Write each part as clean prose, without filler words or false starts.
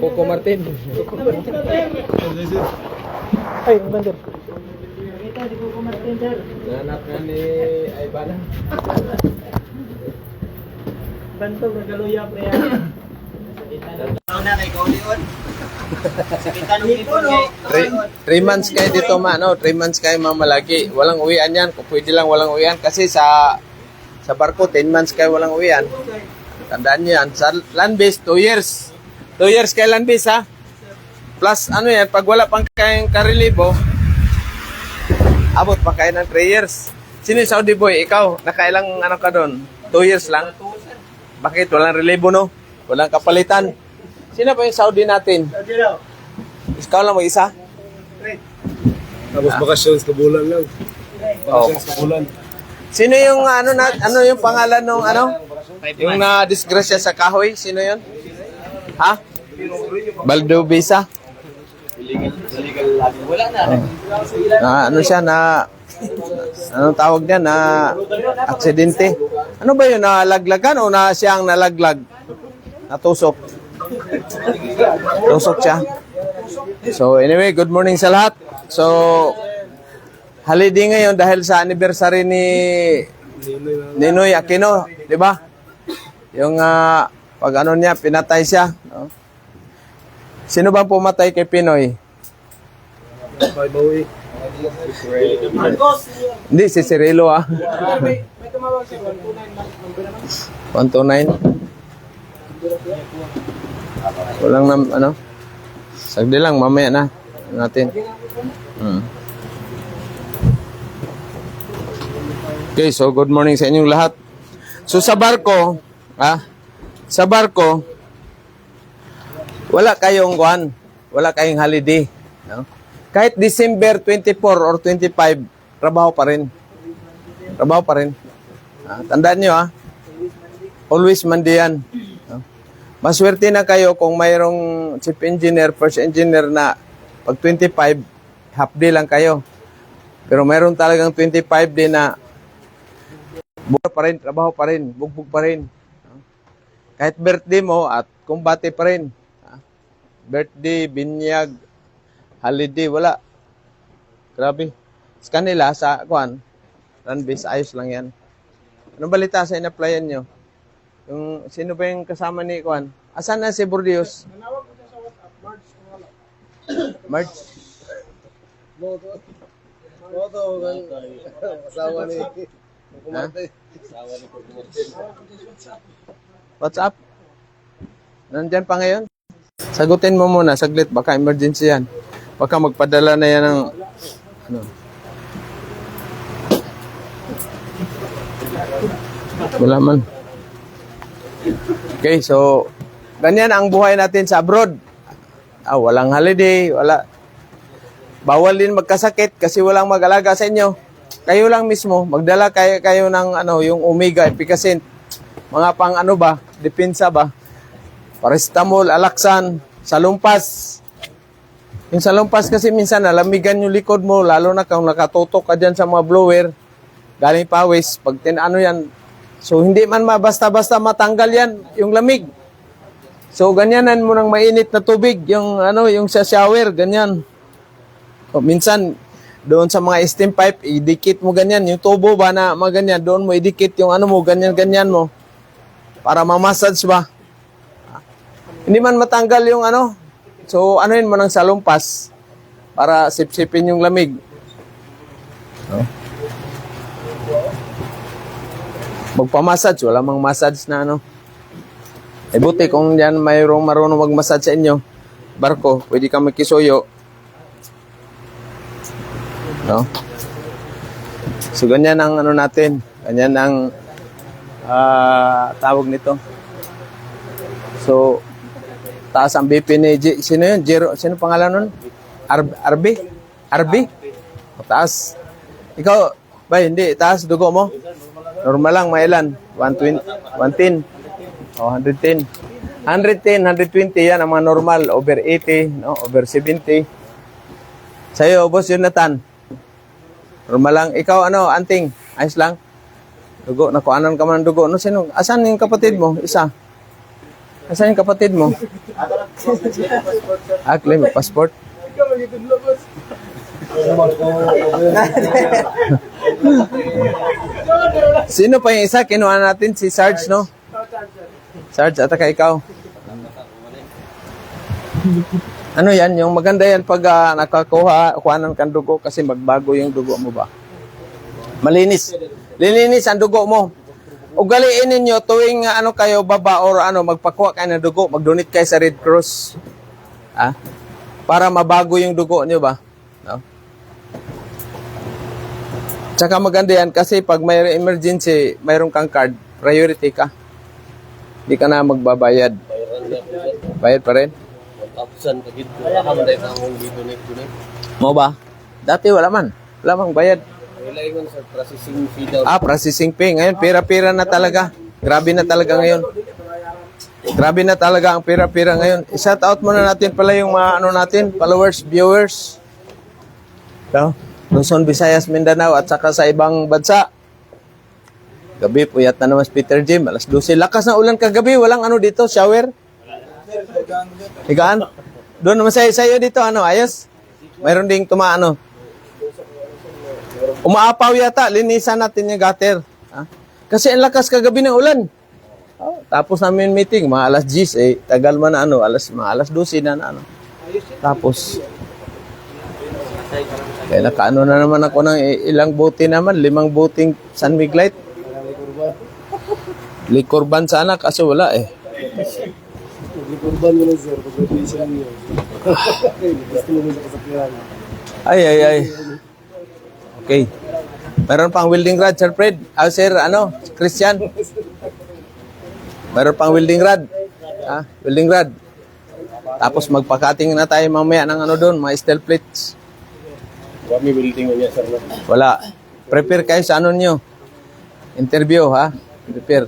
Coco Martin. Ay, ang bandar. Ito, di ko Martin, sir. Nanap nga ni Aybana. Bantog, nagaluya, pre. Na kay Kaulion. Sakitan ng ipon, kay. 3 months kayo dito no? 3 months kayo mamalagi. Walang uwian yan. Kung pwede lang walang uwian. Kasi sa barko, 10 months kayo walang uwian. Tandaan nyo yan. Sa land base, 2 years. 2 years kay land base, ha? Plus, ano yan, pag wala pang kayong karelibo, abot pa kayo ng 3 years. Sino yung Saudi boy? Ikaw, nakailang ano ka doon? 2 years lang? Bakit? Walang relibo, no? Walang kapalitan. Sino pa yung Saudi natin? Ikaw lang mag-isa? Tapos bakasyon sa bulan lang. Oh. Bakasyon sa bulan. Sino yung ano yung pangalan nung yung na-disgrasya sa kahoy? Sino yun? Ha? Baldo Bisa? Wala na. Ano siya na anong tawag niya na aksidente? Ano ba yun? Nalaglagan o na siyang nalaglag? Natusok? Tusok siya. So anyway, good morning sa lahat. So holiday ngayon dahil sa anniversary ni Ninoy Aquino, di ba? Yung pag ano niya, pinatay siya. No? Sino bang pumatay kay Pinoy? Bye, Bowie. Hindi, si Cirilo May tumawag sa 129. 129. Walang ano? Sagdi lang, mamaya na natin. Okay, so good morning sa inyong lahat. So sa barko, sa barko, wala kayong wala kayong holiday. No? Kahit December 24 or 25, trabaho pa rin. Trabaho pa rin. Tandaan nyo always Monday yan. No? Maswerte na kayo kung mayroong chief engineer, first engineer na pag 25, half day lang kayo. Pero mayroon talagang 25 day na buka pa rin, trabaho pa rin, bugbog pa rin. Kahit birthday mo at kumbate pa rin. Birthday, binyag, holiday, wala. Grabe. Sa kanila, sa run base, ayos lang yan. Anong balita sa in-applyan nyo? Yung, sino ba yung kasama ni Kwan? Asan na si Bordios? Nanawag ko siya sa WhatsApp, March kung wala. March? Moto, asawa ni Kumartay. What's up? Nandyan pa ngayon? Sagutin mo muna, saglit. Baka emergency yan. Baka magpadala na yan ng wala man. Okay, so ganyan ang buhay natin sa abroad. Walang holiday, wala. Bawal din magkasakit kasi walang mag-alaga sa inyo. Kayo lang mismo, magdala kayo ng yung omega, efficacent. Mga pang depensa ba? Paracetamol, Alaxan, salumpas. Yung salumpas kasi minsan nalamigan yung likod mo, lalo na kung nakatutok ka dyan sa mga blower, galing pawis, pag yan. So hindi man basta-basta matanggal yan, yung lamig. So ganyanan mo ng mainit na tubig, yung yung sa shower, ganyan. O, minsan doon sa mga steam pipe, idikit mo ganyan, yung tubo ba na maganyan, doon mo idikit yung mo, ganyan mo, para ma-massage ba. Hindi man matanggal yung so yun mo ng salumpas para sipsipin yung lamig. No? Magpa-massage, wala mang massage na buti kung yan mayroong marunong mag-massage sa inyo, barko, pwede ka magkisuyo. No? So ganyan ang natin, ganyan ang tawag nito. So taas ang BP ni sino yun? Sino pangalan nun? RB? Taas. Ikaw, ba hindi, taas dugo mo? Normal lang, mailan? 120, 110. 110. 110, 120 yan ang mga normal. Over 80, no? Over 70. Sa'yo, Boss Jonathan. Normal lang. Ikaw, anting? Ayos lang? Dugo, nakuanan ka man ng dugo. Asan yung kapatid mo? Isa? Nasaan yung kapatid mo? Claim passport. Ikaw magiging labas. Sino pa yung isa? Kinuha natin si Sarge, no? Sarge, ataka ikaw. Ano yan? Yung maganda yan pag kuhanan kang dugo kasi magbago yung dugo mo ba? Malinis. Lilinis ang dugo mo. Ugaliin ninyo tuwing ano kayo baba or ano magpakuha kayo ng dugo, mag-donate kayo sa Red Cross. Para mabago yung dugo niyo ba? No? Tsaka maganda yan kasi pag may emergency, mayroon kang card, priority ka. Hindi ka na magbabayad. Bayad pa rin? 1,000 kagid. Kahamday pa akong donate. Mo ba? Dati wala man. Wala mang bayad. Wala ingon sa processing fee daw. Processing fee. Ngayon, pira-pira na talaga. Grabe na talaga ngayon. Grabe na talaga ang pira-pira ngayon. I-shout out muna natin pala yung mga ano natin, followers, viewers. No? Luzon, Visayas, Mindanao at saka sa ibang bansa. Gabi, puyat na naman si Peter Jim. Alas 12. Lakas na ulan kagabi. Walang ano dito, shower. Higaan. Doon naman sa'yo dito, ano, ayos? Mayroon ding tumaano. Umaapaw yata, linisan natin yung gutter. Kasi ang lakas kagabi ng ulan. Tapos namin meeting, mga alas 10, tagal man na ano, mga alas 12 na ano. Tapos, kaya nakaano na naman ako ng ilang bote naman, 5 boting San Miglite. Likorban sana, kasi wala eh. Likurban mo na sir, pag-graduation niyo. Gusto mo muna kasakyan. Ay. Okay. Meron pang welding rod, Sir Fred. Sir, Christian. Meron pang welding rod. Welding rod. Tapos magpakating na tayo mamaya ng ano doon, mga steel plates. May building mo niya sir. Wala. Prepare kayo sa ano nyo. Interview, ha? Prepare.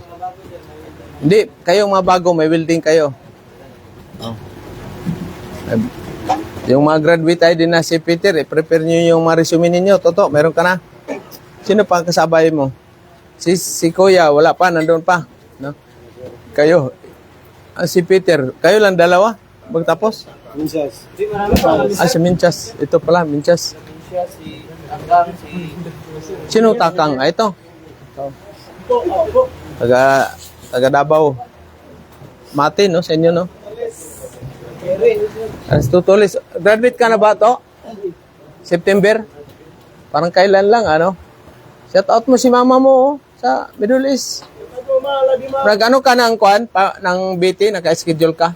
Hindi, kayong mga bago, may welding kayo. Yung mga graduate ay din na si Peter, prepare nyo yung mga resume ninyo. Toto, meron ka na? Sino pa ang kasabay mo? Si Kuya, wala pa, nandun pa. No? Kayo. Si Peter, kayo lang dalawa? Magtapos? Minchas. Si Minchas. Ito pala, Minchas. Si Anggang, si... Sino Takang? Ito. Taga Davao. Mati, no? Sa inyo, no? Tutulis. Graduate ka na ba to? September? Parang kailan lang, ano? Shout out mo si mama mo, sa Middle East. Ano ka ng kwan? Ng BT? Naka-schedule ka?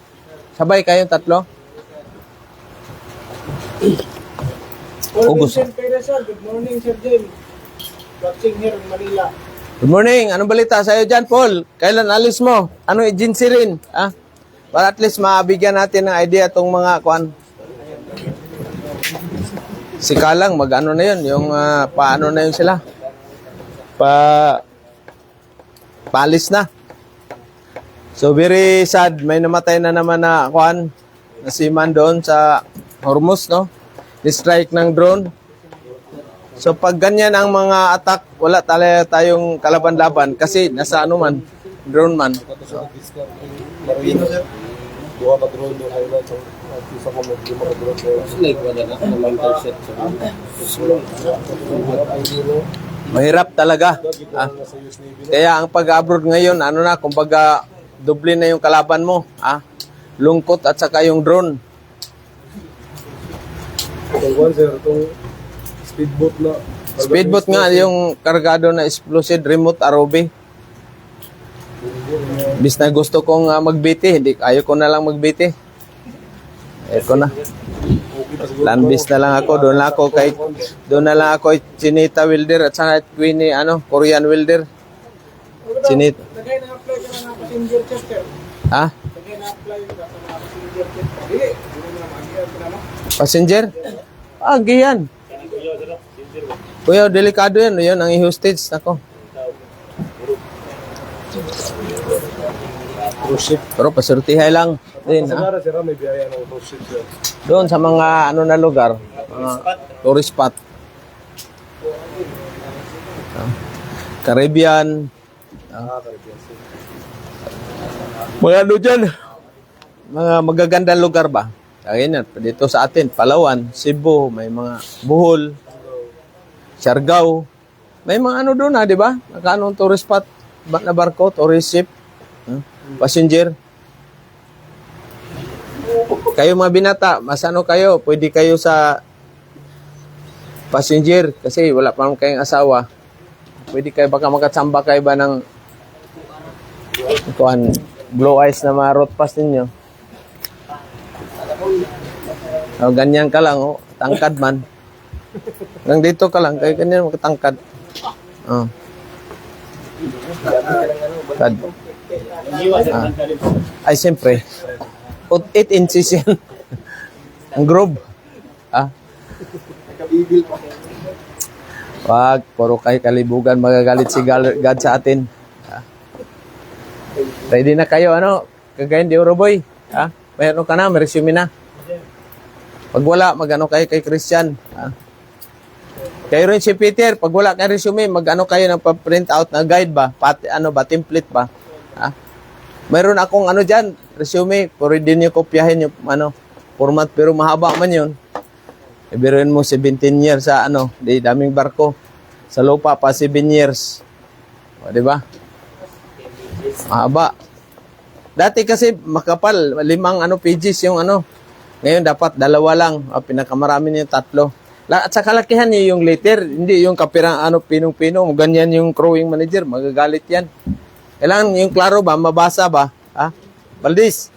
Sabay kayong tatlo? August. Good morning, Sir James. Watching here in Manila. Good morning. Anong balita sa'yo dyan, Paul? Kailan alis mo? Ano agency rin? Para at least mabigyan natin ng idea itong mga kwan. Si Kalang, mag-ano na yun. Yung paano na yun sila. Paalis na. So, very sad. May namatay na naman na kwan. Na seaman doon sa Hormuz, no? Strike ng drone. So pag ganyan ang mga attack, wala tayong kalaban-laban kasi nasa ano man, drone man. Marino sir. Duha ka drone doon ay sa isa ko may lima ka drone doon. Like wala na ng intercept sa. Mahirap talaga. Kaya ang pag-abroad ngayon, kumbaga doble na yung kalaban mo, lungkot at saka yung drone. Itong speedboat na. Speedboat nga yung kargado na explosive remote ROV. Bis na gusto kong magbiti, ayaw ko na lang magbiti. Ayaw ko na. Landbis na lang ako, doon na lang ako Chinita welder at saka Queenie Korean welder. Chinita. Tagay na-apply ka na passenger chester. Tagay na-apply ka sa passenger chester. Dili. Passenger? Giyan. Kuya, delikado yan. Yan ang i-hostage. Nako. Cruise ship. Pero pasurtihay lang. Din, Sa sira may biyaya ng cruise ship sir. Doon sa mga na lugar. Mga tourist spot. Caribbean. Caribbean. Mga dyan. mga magagandang lugar ba? Ganyan, dito sa atin, Palawan, Cebu, may mga Bohol, Siargao. May mga ano doon di ba? Nakaanong tourist spot na barko, tourist ship, passenger. Kayo mga binata, mas ano kayo, pwede kayo sa passenger kasi wala pa naman kayong asawa. Pwede kayo, baka makatsamba kayo ba ng kuhan, blue eyes na mga road pass ninyo. O, ganyan ka lang, tangkad man. Nang dito ka lang, kaya ganyan makatangkad. Oh. Tad. Ay, siyempre. 8 inches yan. Ang groove. Nakabigil pa. Wag, puro kayo kalibugan, magagalit si God sa atin. Ready na kayo, kagayin di Oroboy. Mayroon ka na, may resume na. Pag wala, mag-ano kayo kay Christian. Kayo rin si Peter, pag wala kayo resume, mag-ano kayo ng print out na guide ba? Pati, template ba? Mayroon akong dyan, resume, pwede din nyo kopyahin yung format, pero mahaba man yun. Ibiruin mo 17 years sa di daming barko. Sa lupa pa 7 years. O, di ba? Mahaba. Dati kasi makapal, 5 pages yung Ngayon dapat 2 lang. O, pinakamarami niyo 3. At sa kalakihan niyo yung letter, hindi yung kapirang pinong-pino. Ganyan yung crewing manager, magagalit yan. Kailangan yung klaro ba, mabasa ba? Valdez,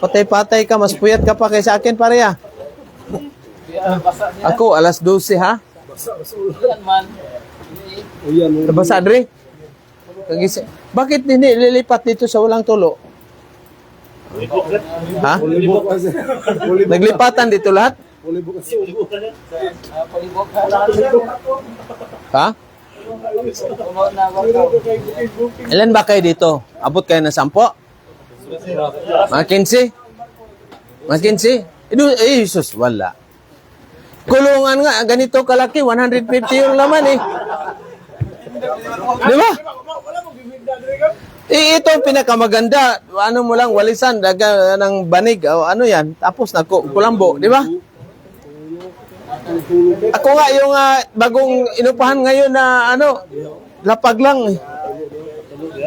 patay-patay ka, mas puyat ka pa kaysa akin, pare Ako, alas 12, ha? O yan. Nabasa, Dre? Bakit hindi lilipat dito sa walang tulo? Ha? Ulibok kasi. Naglipatan dito lahat? Ulibok kasi. Ha? Ilan ba kayo dito? Abot kayo ng 10? Mga 15? Mga 15? Jesus, wala. Kulungan nga, ganito kalaki, 150 yung laman Di ba? Ito ang pinakamaganda. Mo lang, walisan, daga ng banig, o yan. Tapos kulambo, di ba? Ako nga, yung bagong inupahan ngayon na lapag lang.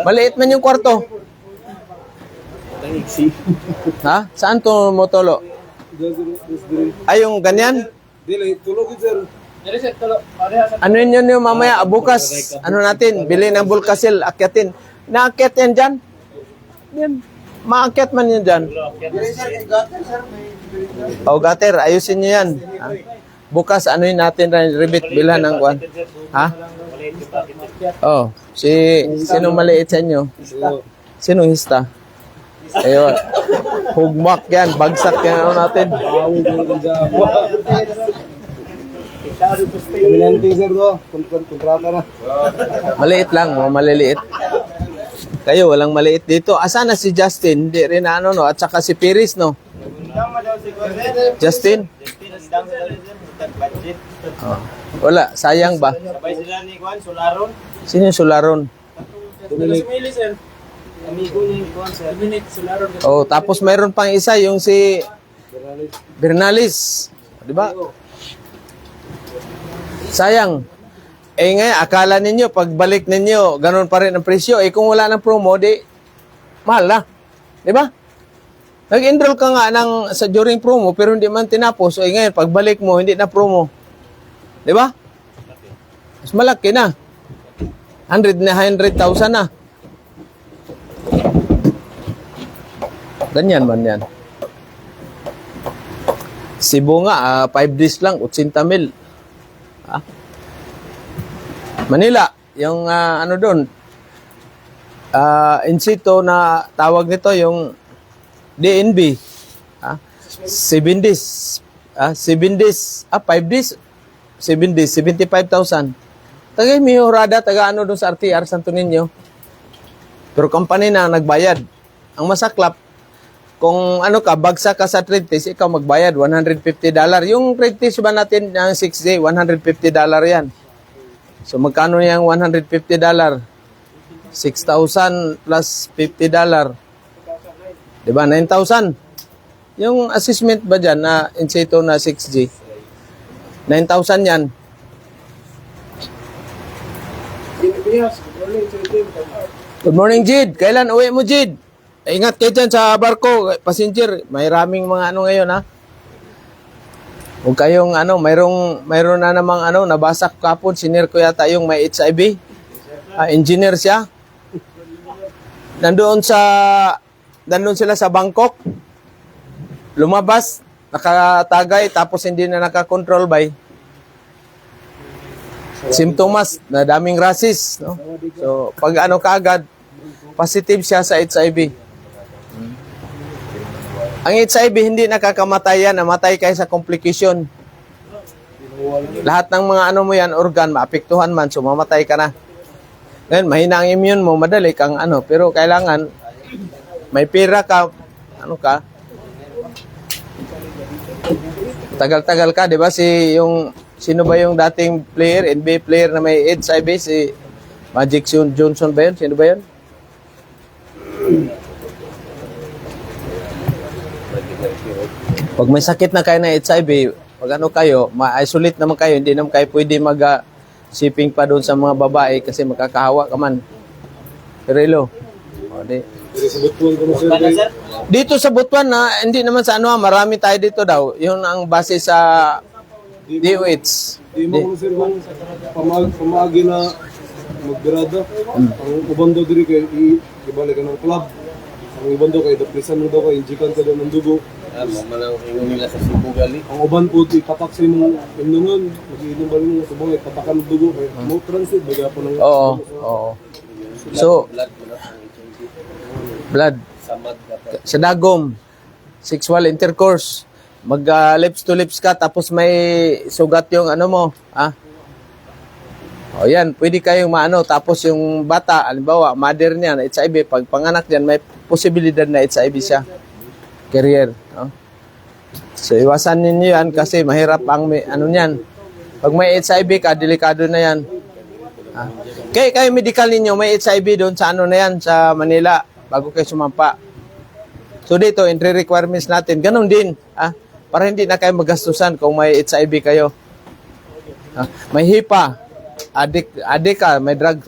Maliit man yung kwarto. Ha? Saan to motolo? Ay, yung ganyan? Dili, tulog sir. Ano yun yung mamaya, bukas, natin, bili ng Bulkasil, akyatin. Naakyat yan dyan? Yan. Maakyat man yan dyan. O, gutter, ayusin nyo yan. Bukas, yun natin, rebit, bilhan ng kwan. Ha? Oh, sino maliit sa inyo? Sinong hista? Ayun. Hugmak yan, bagsak yan natin. Kaminante sir do, kontrata na. Maliit lang, maliliit. Kayo, walang maliit dito. Asa na si Justin? Hindi rin at saka si Piris, no? Justin? Oh. Wala, sayang ba? Sabay sila ni Juan, Solaron. Sino yung Solaron? Sumili, sir. Amigo ni Juan, sir. Dominic Solaron. Oh, tapos mayroon pang isa, yung si Bernalis. Di ba? Sayang. Ngayon, akala ninyo, pagbalik ninyo, ganun pa rin ang presyo. Kung wala ng promo, mahal na. Di ba? Nag-enroll ka nga during promo, pero hindi man tinapos. Ngayon, pagbalik mo, hindi na promo. Di ba? Mas malaki na. 100,000 na. Ganyan man yan. Cebu nga, 5 days lang, 80,000. Manila, yung doon, in situ na tawag nito, yung DNB. 7 days. 7 days. 5 days. 7 days. 75,000. Tagay mihurada, doon sa RTR, Santo Niño. Pero company na nagbayad. Ang masaklap, kung bagsak ka sa trade test, ikaw magbayad, $150. Yung trade test ba natin ng 6 day, $150 yan. So, magkano yung $150? 6,000 plus $50. Di ba? 9,000. Yung assessment ba dyan na in situ na 6G? 9,000 yan. Good morning, Jid. Kailan uwi mo, Jid? Ingat kayo dyan sa barko, passenger. May raming mga ano ngayon, ha? Huwag kayong mayroon na namang nabasa ko kapon, sinir ko yata yung may HIV. Engineer siya. Nandoon sila sa Bangkok. Lumabas, nakatagay, tapos hindi na nakakontrol by. Symptoms na daming rasis, no? So, pag kaagad, positive siya sa HIV. Ang HIV hindi nakakamatay yan, namatay kayo sa complication. Lahat ng mga mo yan, organ, maapektuhan man, so mamatay ka na. Ngayon, mahina ang immune mo, madali kang pero kailangan, may pera ka, tagal-tagal ka, di ba? Sino ba yung dating player, NBA player na may HIV? Si Magic Johnson ba yun? Sino ba yun? Pag may sakit na kayo na HIV, pag kayo, ma-isolate naman kayo, hindi naman kayo pwede mag-shipping pa doon sa mga babae kasi makakahawa ka man. Perelo. O, di. Dito sa Butuan na, hindi naman sa marami tayo dito daw. Yun ang base sa DOH. Di mo sir kung pamagi na maggrada. Ang uban daw diri kay ibalik ka ng club. Ang uban daw kay depresan mo daw kay injikan ka daw ng dugo. Malang ingon nila sa Cebu gali. Ang uban po ipatak sa imong imnungan, mag-iinom ba rin sa bangay patakan ng dugo kay mo transit baga po ng Oo. So, blood. Sa dagom, sexual intercourse, lips to lips ka, tapos may sugat yung mo, O yan, pwede kayong tapos yung bata, halimbawa, mother niya na HIV, pag panganak niyan, may posibilidad na HIV siya. Carrier, no? So, iwasan ninyo yan kasi mahirap ang niyan. Pag may HIV ka, delikado na yan. Kayo medical ninyo, may HIV doon sa na yan, sa Manila, bago kayo sumampa. So dito, entry requirements natin, ganun din, para hindi na kayo magastusan kung may HIV kayo. May HIPAA, adik ka, may drug,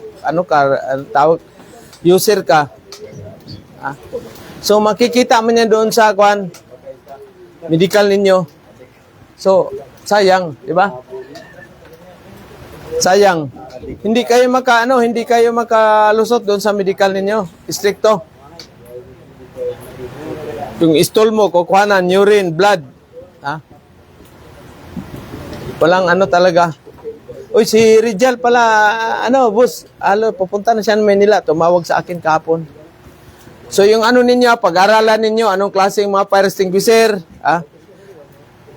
user ka. So makikita mo niya doon sa medical ninyo. So, sayang, di ba? Sayang. Hindi kayo makalusot doon sa medical ninyo. Stricto. Yung stool mo, kukuhanan, urine, blood. Walang talaga. Uy, si Rizal pala, boss, pupunta na siya ng Manila, tumawag sa akin kahapon. So, yung ninyo, pag-aralan ninyo, anong klaseng mga fire extinguisher,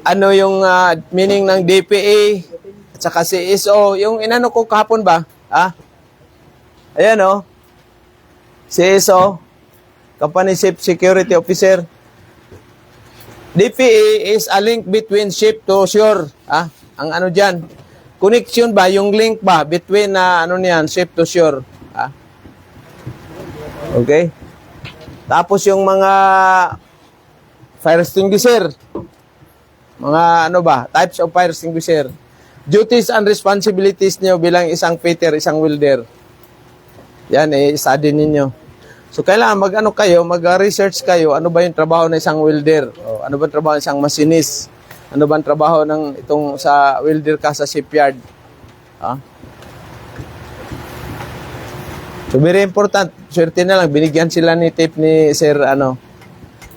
ano yung meaning ng DPA, at saka CSO, yung ko kahapon ba, ayan CSO, Company Chief Security Officer. DPA is a link between ship to shore. Ang dyan. Connection ba? Yung link ba? Between niyan, ship to shore. Okay? Tapos yung mga fire extinguisher. Mga types of fire extinguisher. Duties and responsibilities niyo bilang isang fitter, isang welder. Yan, study ninyo. So, kailangan mag-research kayo, ano ba yung trabaho ng isang welder? O, ano ba yung trabaho ng isang machinist? Ano ba yung trabaho ng itong sa welder ka sa shipyard? So, very important. Swerte na lang, binigyan sila ni tip ni Sir,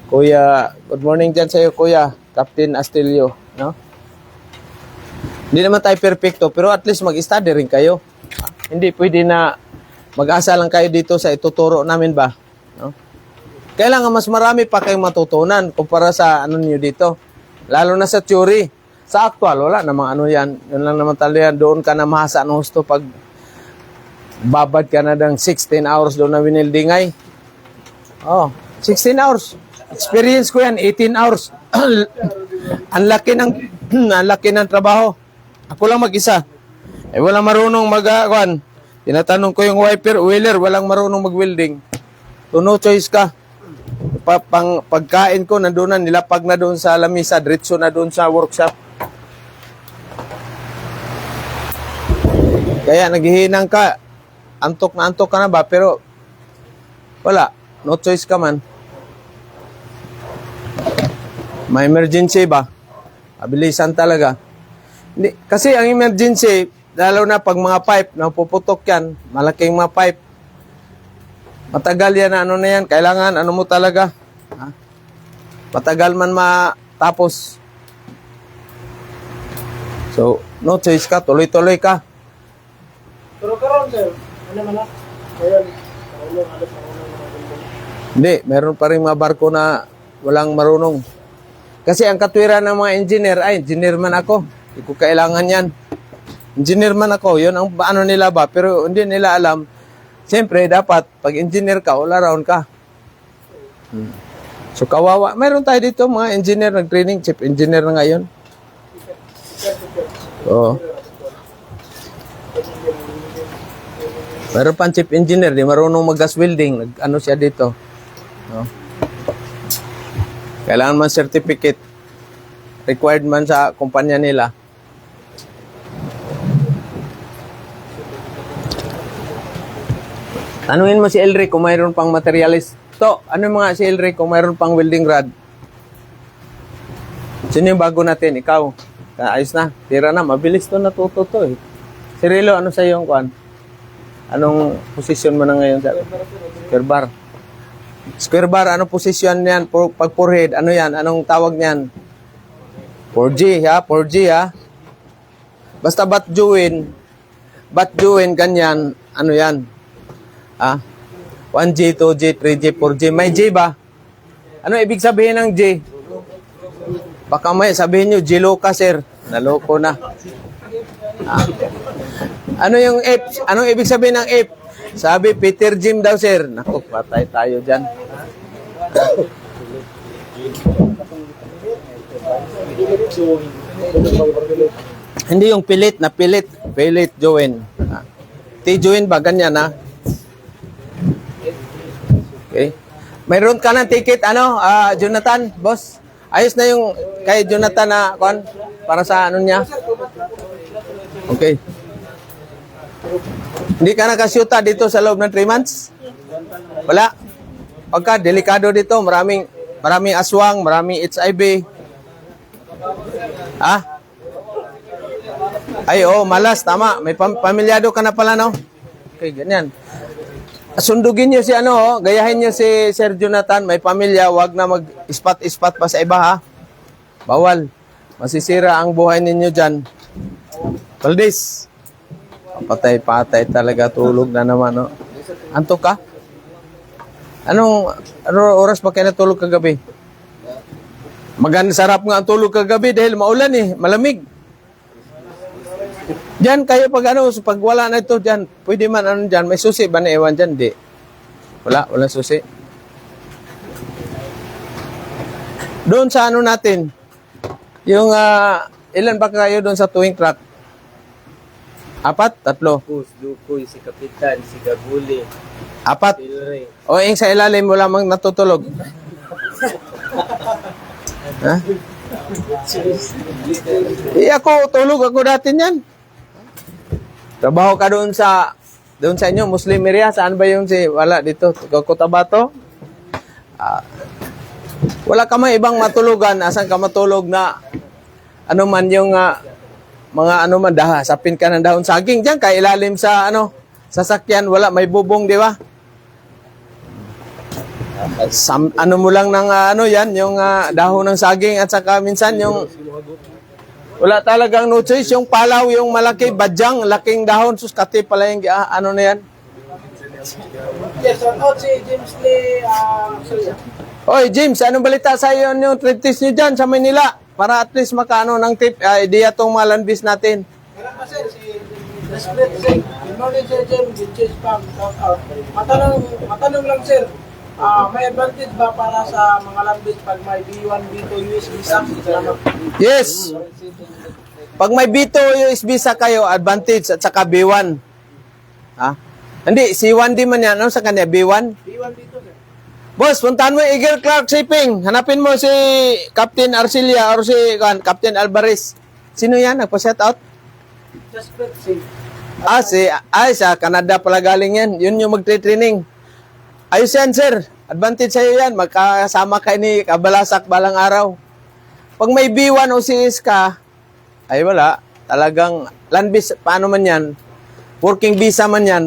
Kuya, good morning dyan sa'yo, Kuya, Captain Astilio, no? Hindi naman tayo perfecto, pero at least mag-study rin kayo. Hindi pwede na mag-asa lang kayo dito sa ituturo namin ba? No? Kailangan mas marami pa kayong matutunan kumpara sa niyo dito. Lalo na sa theory. Sa actual, wala namang yan. Yun lang naman talaga yan. Doon ka na mahasa ng husto pag babad ka na ng 16 hours doon na winildingay. 16 hours. Experience ko yan, 18 hours. Ang laki ng trabaho. Ako lang mag-isa. Walang marunong Tinatanong ko yung wiper, oiler, walang marunong mag-welding. So no choice ka. pagkain ko nandoon na, nilapag na doon sa lamisa, diretso na doon sa workshop. Kaya naghihinang ka, antok ka na ba, pero wala, no choice ka man. May emergency ba? Abilisan talaga. Hindi, kasi ang emergency, lalo na pag mga pipe, napuputok yan, malaking mga pipe, matagal yan, ano na yan, kailangan, ano mo talaga, ha? Matagal man matapos. So, no choice ka, tuloy-tuloy ka. Pero karon sir, ano man na? Ayan, marunong, halos marunong mga gulong. Hindi, meron pa rin mga barko na walang marunong. Kasi ang katwiran ng mga engineer, ay, engineer man ako. Hindi ko kailangan yan. Engineer man ako, yun ang ano nila ba, pero hindi nila alam. Siyempre, dapat, pag engineer ka, all around ka. So, kawawa. Meron tayo dito, mga engineer, nag-training, chief engineer na ngayon. Oo. Meron pang chief engineer, di marunong mag-gas welding, ano siya dito. No? Kailangan man certificate. Required man sa kumpanya nila. Tanungin mo si Elric kung mayroon pang materialist. To, ano mga si Elric kung mayroon pang welding rod? Sino yung bago natin? Ikaw. Ayos na. Tira na. Mabilis to natuto to eh. Cirilo, ano sa yung kuan? Anong posisyon mo na ngayon? Square bar. Square bar, anong posisyon niyan? Pag forehead, ano yan? Anong tawag niyan? 4G, ha? 4G, ha? Basta bat join, ganyan, ano yan? Ah, 1G, 2G, 3G, 4G. May G ba? Ano ibig sabihin ng G? Baka may sabihin nyo, G-lo ka, sir. Naloko na. Ah. Ano yung F? Anong ibig sabihin ng F? Sabi, Peter Jim daw, sir. Naku, patay tayo dyan. Hindi yung pilit na pilit. Pilit, join. Ah. T-join ba? Ganyan, ha? Okay. Mayroon ka ng ticket, ano, Jonathan, boss? Ayos na yung kay Jonathan na, kuan, para sa ano niya? Okay. Hindi ka nakasyuta dito sa loob ng 3 months? Wala. Pagka delikado dito, maraming aswang, maraming HIV. Ah? Ay, malas, tama. May pamilyado ka na pala, no? Okay, ganyan. Sundugin nyo si gayahin nyo si Sir Jonathan, may pamilya, wag na mag-ispat-ispat pa sa iba, ha? Bawal. Masisira ang buhay ninyo dyan. Valdez. Patay-patay talaga, tulog na naman, no? Antok ka? Anong oras ba kayo natulog kagabi? Maganda, sarap nga ang tulog kagabi dahil maulan malamig. Diyan kayo pag pag wala na ito diyan, pwede man diyan, may susi ba na ewan diyan? Di. Wala susi. Doon sa natin, yung ilan ba kayo doon sa towing truck? 4? 3? Dukoy, si Kapitan, si Gaguli, 4? Tilray. O yung sa ilalim mo lamang natutulog? Ha? Ako, tulog ako dati niyan. Trabaho ka doon sa inyo, Muslim area. Saan ba yung wala dito? Cotabato? Wala ka man ibang matulugan. Asan ka matulog na ano man yung mga sapin ka ng dahon saging. Diyan ka ilalim sa sasakyan. Wala, may bubong, di ba? Mo lang ng yan, yung dahon ng saging at saka minsan yung wala talagang no choice. Yung palaw, yung malaki, badyang, laking dahon, suskati pala yung, na yan? Yes, out si James Lee, Oy, James, anong balita sa iyo yung trade test nyo dyan sa Manila? Para at least makaano ng tip, idea tong mga landbis natin. meron pa sir, si Desperate Sing. Good morning, Sir James, good cheers pang shout out. Matanong lang, sir, may advantage ba para sa mga landbis pag may B1, B2, US visa? Salamat. Yes. Pag may B2 USB sa kayo, advantage at saka B1. Ha? Hindi, C1 din man yan. Ano sa kanya? B1? B1, B2, sir. Boss, puntahan mo yung Eagle Clark Shipping. Hanapin mo si Captain Arcilia or si Captain Alvarez. Sino yan? Nagpa-shout out? Desperate Sing. Sa Canada pala galing yan. Yun yung magtre-training. Ayos yan, sir. Advantage sa'yo yan. Magkasama kayo ni Kabalasak balang araw. Pag may B1 o CS ka, ay wala. Talagang land visa, paano man yan? Working visa man yan.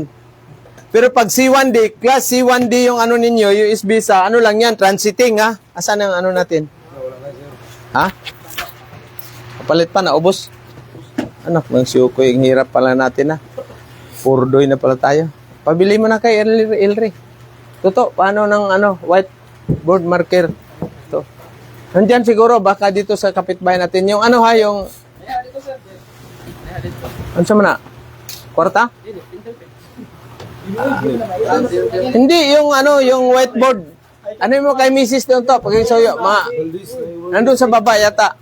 Pero pag C1D, class C1D yung ano ninyo, US visa, ano lang yan, transiting ha? Asan ang ano natin? Ha? Kapalit pa, naubos. Anak ng siyukoy, ang hirap pala natin ha. Purdoy na pala tayo. Pabili mo na kay Elri. Toto, paano ng ano, whiteboard marker? Ito. Nandyan siguro, baka dito sa kapitbahay natin. Yung ano ha, yung... Ano sa mana? Kwarta? Hindi, yung ano, yung whiteboard. Ano mo kay Mrs. doon to? Pag soyo, nandun sa baba yata.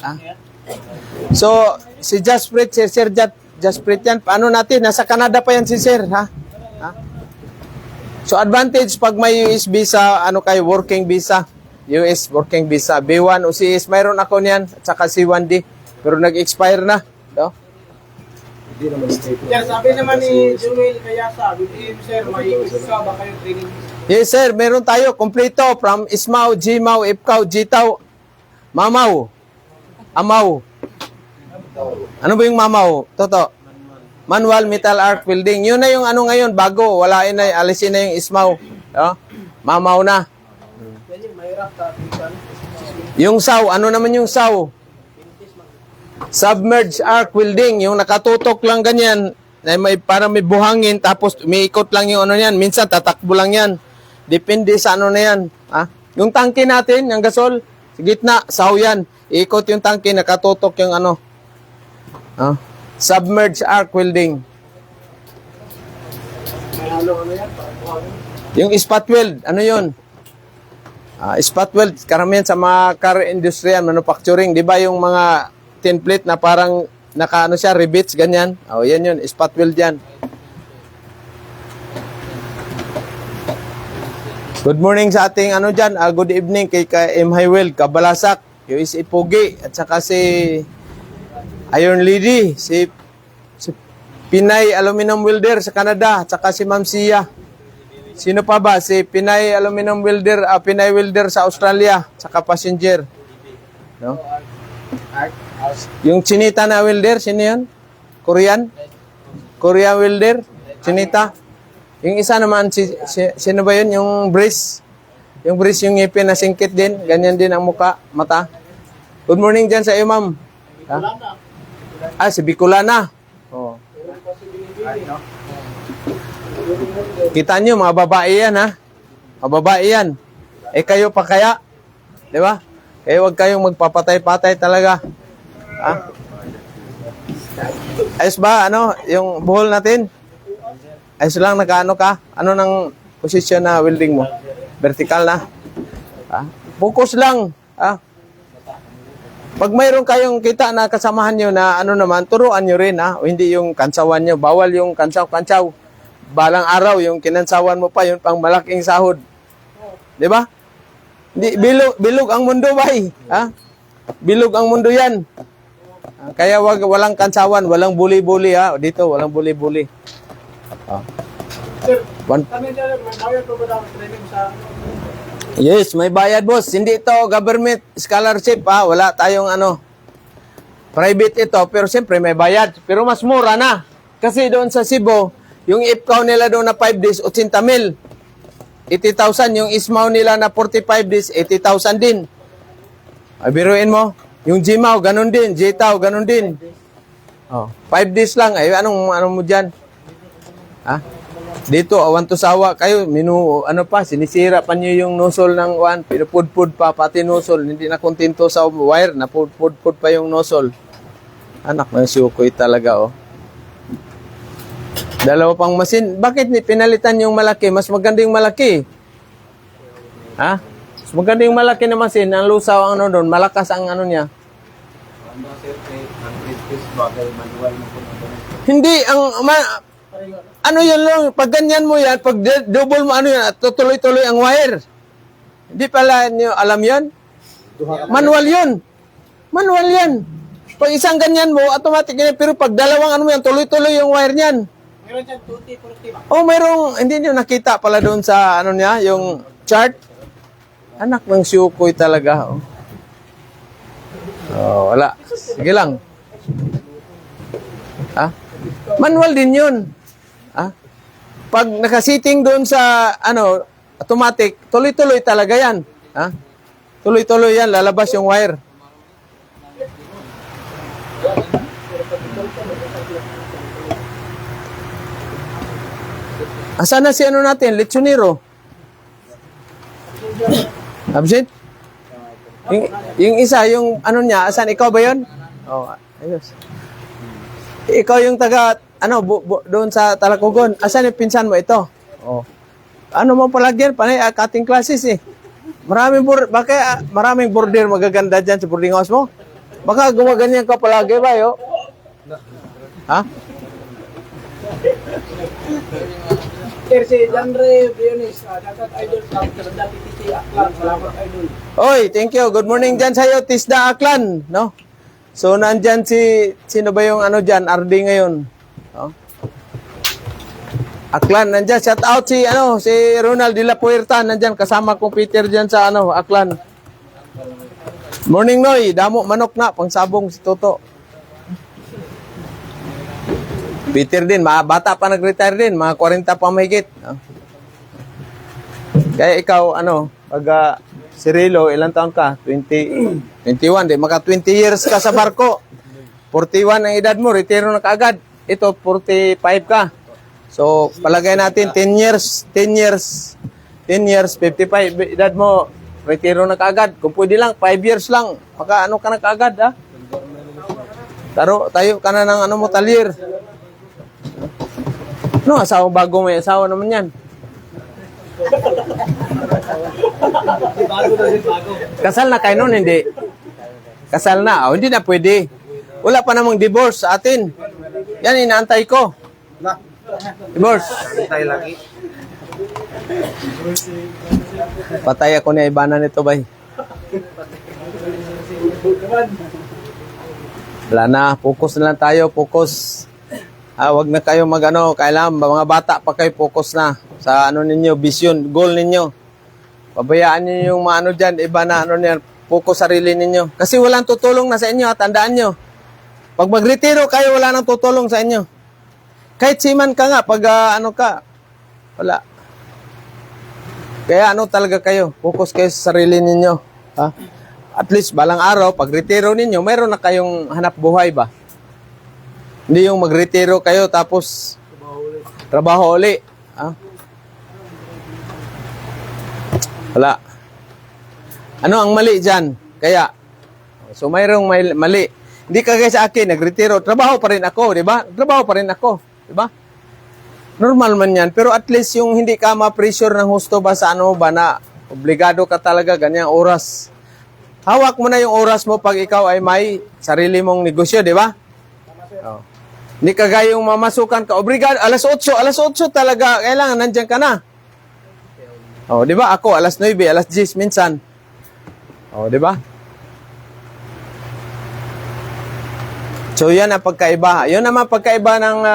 Ah. So, si Jasprit, Sir Jasprit yan. Paano natin? Nasa Canada pa yan si Sir, ha? Ha? So, advantage pag may US visa, ano kayo, working visa. US working visa. B1 o CS, mayroon ako niyan. At saka C1D. Pero nag-expire na. No? Sir, sabi naman ni Jumel Kayasa, with him, sir, may isa ba kayong training? Yes, sir. Meron tayo. Kompleto. From Ismao, Gmao, Ifkao, Jitaw, Mamaw, Amaw. Ano ba yung Mamaw? Toto. Manual Metal Arc Welding. Yun na yung ano ngayon. Bago. Walain na. Alisin na yung Ismao. No? Mamaw na. Yan yung mahirap sa atin. Yung saw. Ano naman yung saw? Submerged arc welding, yung nakatutok lang ganyan, na may, para may buhangin, tapos umiikot lang yung ano yan. Minsan tatakbo lang yan. Depende sa ano na yan. Ha? Yung tangke natin, yung gasol, sa gitna, saw yan. Iikot yung tangke, nakatutok yung ano. Ha? Submerged arc welding. Ano yan? Yung spot weld, ano yun? Spot weld, karamihan sa mga car industry, manufacturing, di ba yung mga template na parang nakaano siya, rivets, ganyan. O, yan yun, spot weld yan. Good morning sa ating ano dyan, good evening kay M. Highwell, Kabalasak, US Ipogi, at saka si Iron Lady, si Pinay Aluminum Welder sa Canada, at saka si Ma'am Sia. Sino pa ba? Si Pinay Aluminum Welder, Pinay Welder sa Australia, at saka passenger. No? Yung Chinita na welder, sino yun? Korean? Korean welder? Chinita? Yung isa naman, sino ba yun? Yung brace? Yung brace, yung ngipin na singkit din. Ganyan din ang muka, mata. Good morning dyan sa iyo, ma'am. Ha? Si Bicolana. Oh. Kita nyo, mga babae yan, ha? Mga babae yan. Eh, kayo pa kaya? Di ba? Kaya huwag kayong magpapatay-patay talaga. Ah? Ayos ba, ano, yung buhol natin? Ayos lang, nakaano ka? Ano nang posisyon na welding mo? Vertical na? Ah? Focus lang. Ah? Pag mayroon kayong kita na kasamahan nyo na ano naman, turuan nyo rin, ha? O hindi yung kansawan nyo. Bawal yung kansaw-kansaw. Balang araw, yung kinansawan mo pa, yung pang malaking sahod. Di ba? Bilog ang mundo, bay. Ha? Bilog ang mundo yan. Kaya walang kansawan, walang buli-buli ha. Dito, walang buli-buli. Sir, kami sir, may bayad po ba daw training sa... Yes, may bayad boss. Hindi ito government scholarship ha. Wala tayong ano. Private ito, pero siyempre may bayad. Pero mas mura na. Kasi doon sa Cebu, yung IPCAW nila doon na 5 days, 80,000. 80,000. Yung ISMAW nila na 45 days, 80,000 din. Ay, biruin mo. Yung Gmao, ganun din. Jitaw, ganun din. Oh, 5 days lang. Ay, anong mo dyan? Ha? Dito, awan to sawa kayo. Ano pa, sinisira pa nyo yung nozzle ng one. Pinupudpud pa, pati nozzle. Hindi na kontento sa wire. Napudpud pa yung nozzle. Anak ng sukoy talaga, oh. Dalawa pang masin. Bakit pinalitan yung malaki? Mas maganda yung malaki. Ha? Mas maganda yung malaki na masin. Ang lusaw ang ano doon. Malakas ang ano niya. Hindi. Ano yun lang. Pag ganyan mo yan, pag double mo ano yan, tutuloy-tuloy ang wire. Hindi pala nyo alam yun? Manual yun. Manual yan. Pag isang ganyan mo, automatic yan. Pero pag dalawang ano mo yan, tuloy-tuloy yung wire niyan. Meron dyan 20, 40 ba? Oh, mayroong, hindi nyo nakita pala doon sa, ano niya, yung chart. Anak ng siyukoy talaga. Oh, wala. Sige lang. Ha? Manual din yun. Ha? Pag nakasiting doon sa, ano, automatic, tuloy-tuloy talaga yan. Ha? Tuloy-tuloy yan, lalabas yung wire. Asan na si ano natin? Lechonero? Absent? Yung isa, yung ano niya, asan? Ikaw ba yun? Oh, ayos. Ikaw yung taga, ano, doon sa Talacogon. Asan yung pinsan mo ito? Oh. Ano mo palagyan? Panay, cutting classes eh. Maraming border magaganda dyan sa boarding house mo? Baka gumaganyan ka palagi ba, yo? Ha? Sir, si Janre Briones, dapat idol sa dati titi Aklan. Salamat idol. Oy, thank you. Good morning dyan sa'yo, Tisda Aklan, no? So, nandyan sino ba yung ano dyan, RD ngayon? No? Aklan, nandyan. Shout out si Ronald de la Puerta, nandyan. Kasama kong Peter dyan sa Aklan. Morning, Noy. Damo, manok na. Pangsabong si Toto. Peter din, bata pa nag-retire din. Mga 40 pa mahigit. No? Kaya ikaw, pag si Rilo, ilang taon ka? 21, di. Maka 20 years ka sa barko. 41 ang edad mo, retiro na kaagad. Ito, 45 ka. So, palagay natin 10 years, 55. Edad mo, retiro na kaagad. Kung pwede lang, 5 years lang. Maka ka na kaagad, ha? Tayo ka na ng talir. Asawa bago, may asawa naman yan. Kasal na kayo nun, hindi? Kasal na. Hindi na pwede. Wala pa namang divorce sa atin. Yan, inaantay ko. Divorce. Tayo lagi. Patay ako ni Ibana nito, bay. Wala na. Focus na lang tayo. Focus. Wag na kayo kailangan mga bata pa kayo, focus na sa ninyo, vision, goal ninyo. Pabayaan niyo yung mga dyan, iba na focus sarili ninyo. Kasi walang tutulong na sa inyo, tandaan nyo. Pag magretiro kayo, wala nang tutulong sa inyo. Kahit siman ka nga, pag wala. Kaya talaga kayo, focus kayo sa sarili ninyo. Ha? At least, balang araw, pag retiro ninyo, mayroon na kayong hanap buhay ba? Hindi yung magretiro kayo tapos trabaho uli. Ha? Wala. Ano ang mali dyan? Kaya, so mayroong mali. Hindi kagaya sa akin, nagretiro. Trabaho pa rin ako, di ba? Trabaho pa rin ako, di ba? Normal man yan. Pero at least yung hindi ka ma-pressure ng husto ba sa na obligado ka talaga, ganyang oras. Hawak mo na yung oras mo pag ikaw ay may sarili mong negosyo, di ba? Oh. Hindi kagaya yung mamasukan ka, obligado, alas 8 talaga, kailangan nandiyan ka na. Oh, di ba? Ako, alas 9, alas 10 minsan. Oh, di ba? So, yan ang pagkaiba. Yun naman pagkaiba ng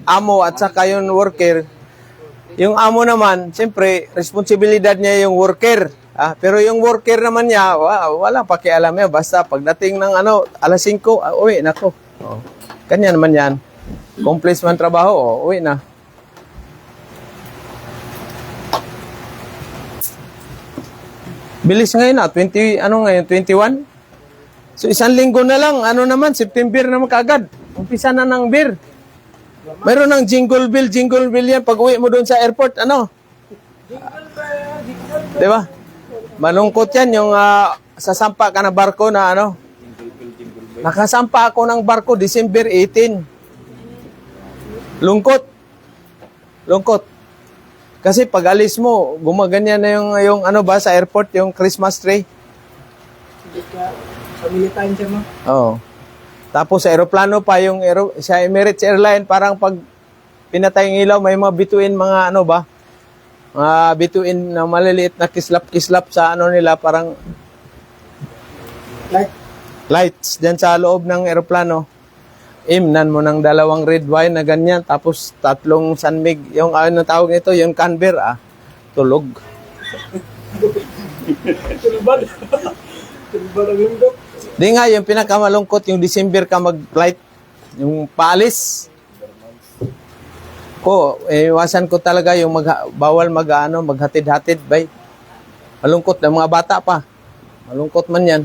amo at saka yung worker. Yung amo naman, siyempre, responsibilidad niya yung worker. Pero yung worker naman niya, wala pakialam niya. Basta pagdating ng alas 5, uwi, nako. Oh. Kanya naman yan. Complex man trabaho, uwi na. Bilis ngayon 21? So, isang linggo na lang, September naman kaagad. Umpisa na ng beer. Mayroon ng jingle bell yan pag uwi mo doon sa airport, Di ba? Malungkot yan yung sasampa ka na barko na Nakasampa ako ng barko December 18. Lungkot. Kasi pag alis mo, gumaganyan na yung sa airport, yung Christmas tree. Family time siya mo? Oo. Tapos sa aeroplano pa, sa Emirates Airline, parang pag pinatay yung ilaw, may mga bituin, mga bituin na maliliit na kislap-kislap sa ano nila, parang Like, lights dyan sa loob ng eroplano. Imnan mo ng 2 red wine na ganyan, tapos 3 sanmig. Yung ano tawag nito, yung canber, tulog. tulbad. Tulbad ang lindok. Di nga, yung pinakamalungkot, yung December ka mag-flight, yung paalis. Iwasan ko talaga yung bawal maghatid-hatid, bay. Malungkot na mga bata pa. Malungkot man yan.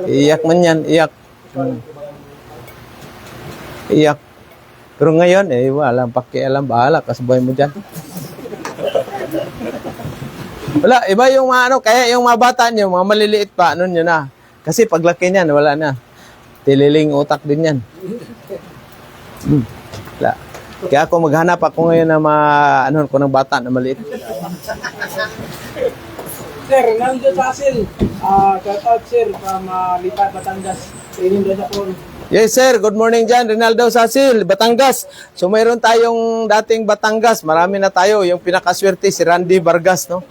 Iyak man yan, iyak. Iyak. Pero ngayon, walang pakialam, bahala, kasabay mo dyan. Wala, iba yung mga kaya yung mga bata nyo, mga maliliit pa, ano nyo na. Kasi paglaki niyan, wala na. Tililing utak din yan. Wala. Kaya ako maghanap ako ngayon na ko ng bata na maliit. Sir, Ronaldo Sasil. Shout out, sir, from Lipa, Batangas. Training doon ako. Yes, sir. Good morning dyan. Rinaldo Sasil, Batangas. So, mayroon tayong dating Batangas. Marami na tayo. Yung pinakaswerte, si Randy Vargas, no?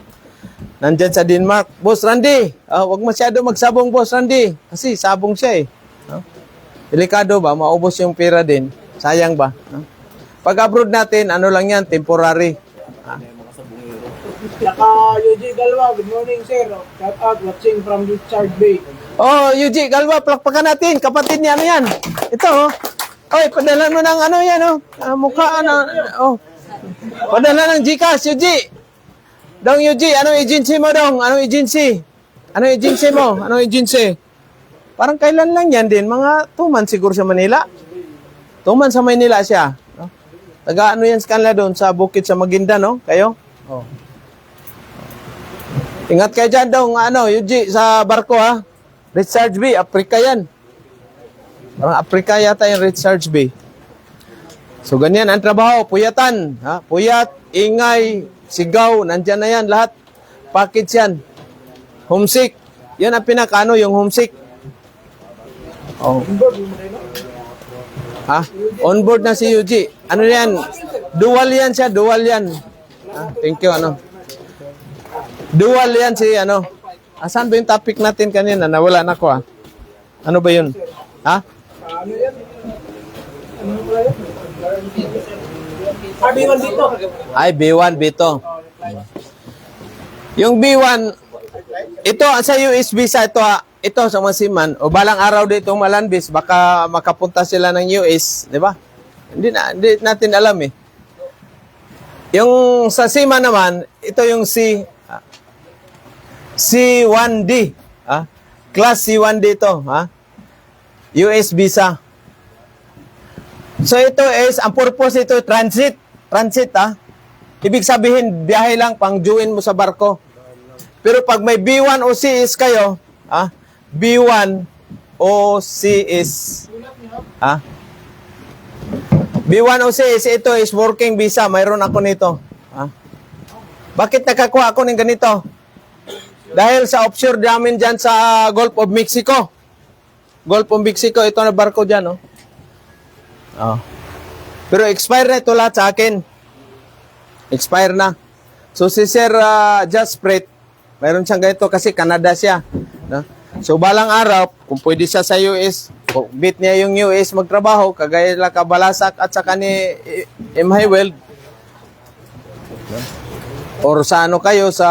Nandyan sa Denmark. Boss Randy, wag masyado magsabong, Boss Randy. Kasi sabong siya, no? Delikado ba? Maubos yung pera din. Sayang ba? No? Pag-abroad natin, ano lang yan, temporary. Saka Yuji Galwa, good morning, sir. Shout out, watching from Richard Bay. Oh, Yuji Galwa, plakpakan natin. Kapatid niya, ano yan? Ito, Oy, padala mo ng ano yan, mukha, Padala ng Gcash, Yuji. Dong, Yuji, anong agency mo, dong? Anong agency? Anong agency mo? Anong agency? Parang kailan lang yan din. Mga 2 months siguro sa Manila. 2 months sa Manila siya. No? Taga ano yan sa kanila doon sa bukid sa Maguindanao, no? Kayo? Oh. Ingat kayo dyan dong, Yuji, sa barko, ha? Richards Bay, Africa yan. Parang Africa yata yung Richards Bay. So, ganyan ang trabaho. Puyatan, ha? Puyat, ingay, sigaw, nandyan na yan, lahat. Package yan. Homesick. Yan ang yung homesick. Oh. Ha? On-board na si Yuji. Ano yan? Dual yan siya, dual yan. Thank you, Dual yan si, Asan ba yung topic natin kanina? Nawala na ko, Ano ba yun? Ha? Ano yan? Ano ba yan? B1 dito. Ay, B1, B2. Yung B1, ito sa US visa, ito sa Masiman, o balang araw dito malanbis, baka makapunta sila ng US, di ba? Hindi natin alam Yung sa SIMA naman, ito yung C1D. Class C1D ito. US visa. So ito is, ang purpose ito, transit. Transit, Ibig sabihin, biyahe lang, pang-join mo sa barko. Pero pag may B1 o CS kayo, B1 o CS, B1 o CS, ito is working visa. Mayroon ako nito. Bakit nakakuha ako ng ganito? Dahil sa offshore namin dyan sa Gulf of Mexico. Gulf of Mexico, ito na barko dyan, Pero expire na ito lahat sa akin. Expire na. So si Sir Jaspret, mayroon siyang ganito kasi Canada siya. No? So balang araw, kung pwede siya sa US, kung bit niya yung US magtrabaho, kagaya lang Kabalasak at saka ni M. Highwell, or sa kayo sa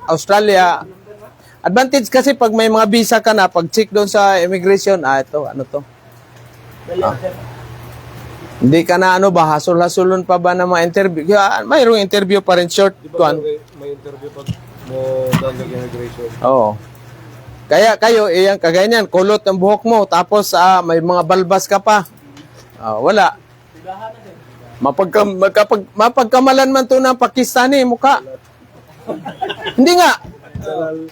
Australia. Advantage kasi pag may mga visa ka na, pag check doon sa immigration, ito, hindi ka na hasol-hasulon pa ba na mga interview? Mayroong interview pa rin, short one. May interview pag mo doon ng immigration. Oo. Kaya kayo, kagaya niyan, kulot ang buhok mo, tapos may mga balbas ka pa. Wala. Mapagkamalan man to ng Pakistani, mukha. Hindi nga.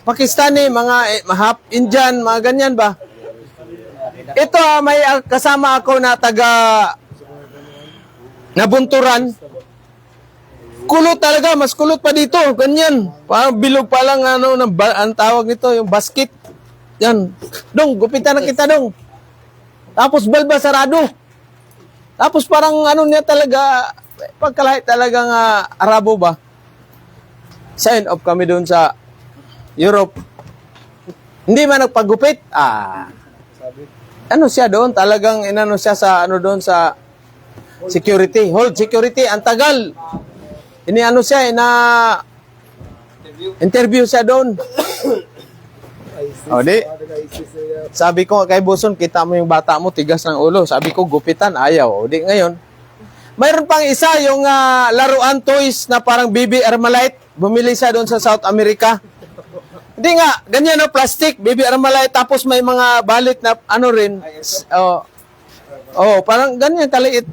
Pakistani, mga half Indian, mga ganyan ba? Ito, may kasama ako na taga Nabunturan. Kulot talaga, mas kulot pa dito, ganyan. Parang bilog pa lang, ang tawag nito, yung basket. Yan. Dong, gupitan na kita, dong. Tapos balba sarado. Tapos parang niya talaga, pagkalahit talagang Arabo ba? sign off kami doon sa Europe. Hindi man nagpagupit. Ano siya doon? Talagang inano siya sa ano doon sa security. Hold security. Ang tagal. Ano siya, interview siya doon. O di, sabi ko kay Buson, kita mo yung bata mo, tigas ng ulo. Sabi ko, gupitan, ayaw. O di, ngayon, mayroon pang isa, yung laruan toys na parang baby Armalite. Bumili siya doon sa South America. Hindi nga, ganyan no, plastic, baby Armalite, tapos may mga balit na ano rin. Parang ganyan kaliit.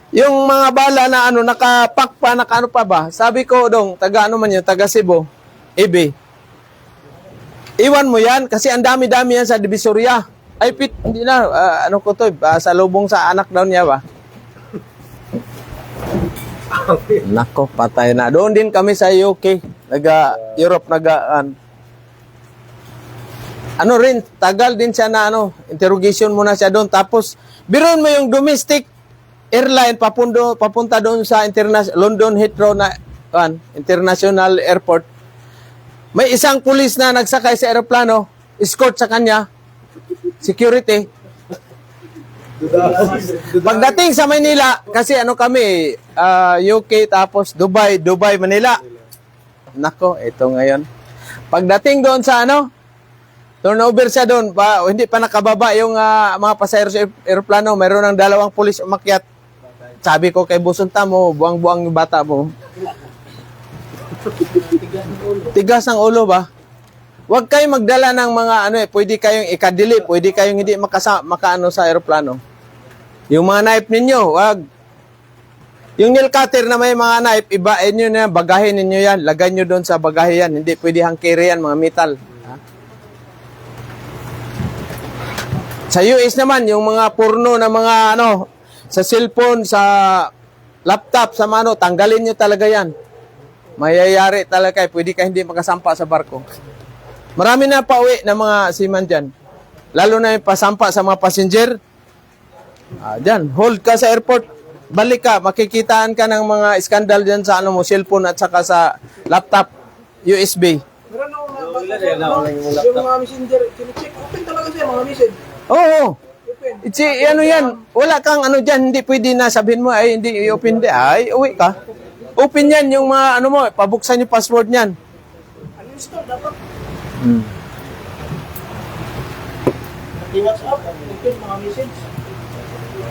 Yung mga bala na ano, nakapak pa, nakaano pa ba? Sabi ko dong, taga ano man yun, taga Cebu, EB. Iwan mo yan, kasi ang dami-dami yan sa Divisoria. Ay, hindi na, ano ko to, sa lubong sa anak daw niya ba? Nako, patay na. Doon din kami sa UK, Europe, ano rin, tagal din siya na ano, interrogation muna siya doon. Tapos, biruin mo yung domestic airline papunta doon sa London Heathrow na international airport. May isang pulis na nagsakay sa eroplano, escort sa kanya, security. Pagdating sa Manila, kasi ano kami, UK tapos Dubai, Manila. Nako, ito ngayon. Pagdating doon sa ano, turnover siya doon, hindi pa nakababa yung mga pasahero sa eroplano, mayroon ng 2 pulis umakyat. Sabi ko kay Busunta mo, buang-buang yung bata mo. Tigas ng ulo ba? Huwag kayong magdala ng mga pwede kayong ikadili, pwede kayong hindi makaano sa eroplano. Yung mga knife ninyo, wag. Yung nail cutter na may mga knife, ibain nyo na, bagahin ninyo yan, lagay nyo doon sa bagahe yan, hindi pwede hangkiri yan, mga metal. Sa US naman, yung mga porno na mga sa cellphone, sa laptop, sa tanggalin nyo talaga yan. Mayayari talaga, pwede ka hindi makasampa sa barko. Marami na pauwi na mga seaman dyan. Lalo na yung pasampa sa mga passenger. Dyan, hold ka sa airport. Balik ka, makikitaan ka ng mga skandal dyan sa cellphone at saka sa laptop, USB. Meron yung mga messenger, check open talaga siya, mga message. Oo. Yan. Wala kang dyan, hindi pwede na sabihin mo, ay, hindi i-open ay, uwi ka. Open yan yung mga, mo, pabuksan yung password niyan. Uninstall dapat. WhatsApp, open mga message.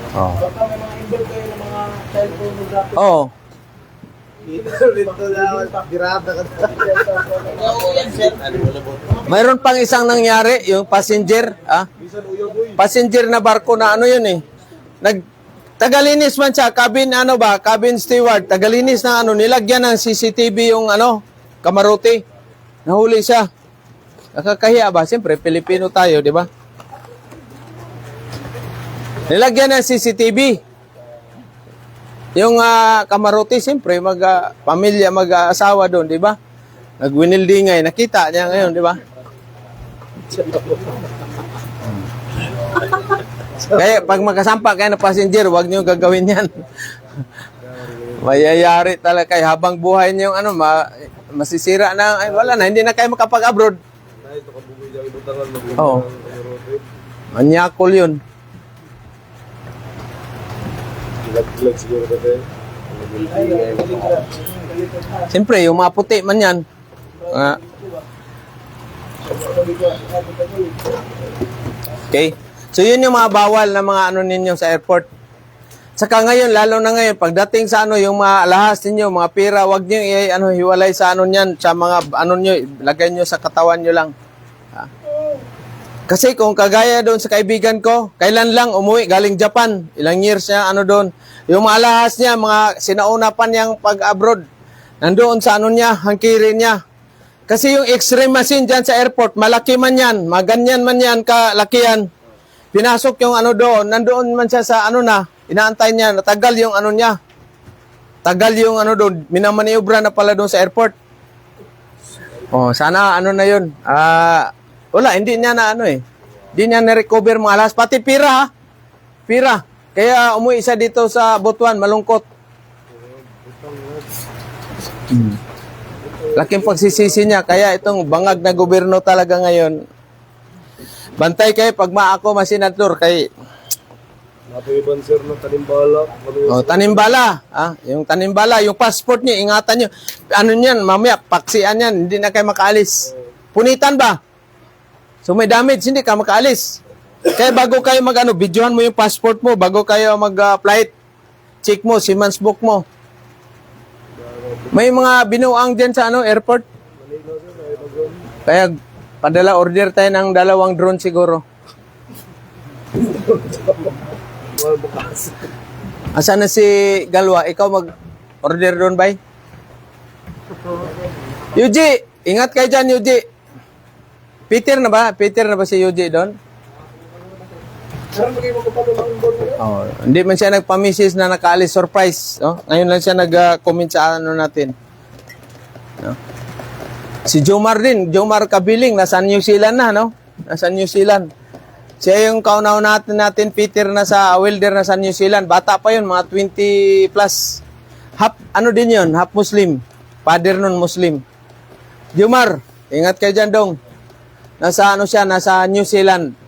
Baka may mga email kayo ng mga child pornography. Oo. Mayroon pang isang nangyari, yung passenger, passenger na barko na yun tagalinis man siya, cabin steward, tagalinis na nilagyan ng CCTV yung kamarote. Nahuli siya. Nakakahiya ba? Siyempre, Pilipino tayo, di ba? Nilagyan ng CCTV. Yung kamarote, siyempre, pamilya, mag-asawa doon, di ba? Nagwinildingay, nakita niya ngayon, di ba? Kaya pag magkasampa kayo na passenger, huwag niyo gagawin yan. Mayayari talaga kayo. Habang buhay niyo yung masisira na, wala na, hindi na kayo makapag-abroad. Oo. Manyakol yun. Siyempre, yung mga puti man yan. Okay. So, yun yung mga bawal na mga ninyo sa airport. Saka ngayon, lalo na ngayon, pagdating sa yung mga alahas ninyo, mga pira, wag nyo hiwalay sa niyan, sa mga nyo, lagay nyo sa katawan nyo lang. Kasi kung kagaya doon sa kaibigan ko, kailan lang umuwi, galing Japan, ilang years niya, doon. Yung mga alahas niya, mga sinauna pa niyang pag-abroad, nandoon sa niya, hangkirin niya. Kasi yung x-ray machine dyan sa airport, malaki man yan, maganyan man yan, kalakihan. Pinasok yung doon, nandoon man siya sa inaantay niya, natagal yung niya. Tagal yung doon, minamaniobra na pala doon sa airport. Oh, sana na yun. Wala, hindi niya na Hindi niya na-recover mga alas. Pati pira Pira. Kaya umuwi siya dito sa Butuan, malungkot. Laking pagsisisi niya. Kaya itong bangag na gobyerno talaga ngayon, bantay kayo pag maako masenador kay Napiban sir ng tanimbala. tanimbala. Yung tanimbala, yung passport niyo, ingatan niyo. Ano niyan, mamaya, paksian yan, hindi na kayo makaalis. Punitan ba? So may damage, hindi ka makaalis. Kaya bago kayo videohan mo yung passport mo, bago kayo mag-flight, check mo, Siemens book mo. May mga binuang dyan sa airport. Kaya padala order tayo ng 2 drone siguro. Asan na si Galwa? Ikaw mag-order doon, bay? Yuji! Ingat kayo dyan, Yuji. Peter na ba? Peter na ba si Yuji doon? Sir, magiging magkapalo ng board nila. Hindi man siya nagpa-message na nakaalis surprise. Ngayon lang siya nag-comment sa natin. Si Jomar din, Jomar Kabiling, nasa New Zealand na, no? Nasa New Zealand. Siya yung kaunaw natin, Peter, na sa welder na sa New Zealand. Bata pa yun, mga 20 plus. Half Muslim. Father nun, Muslim. Jomar, ingat kayo dyan, dong. Nasa nasa New Zealand.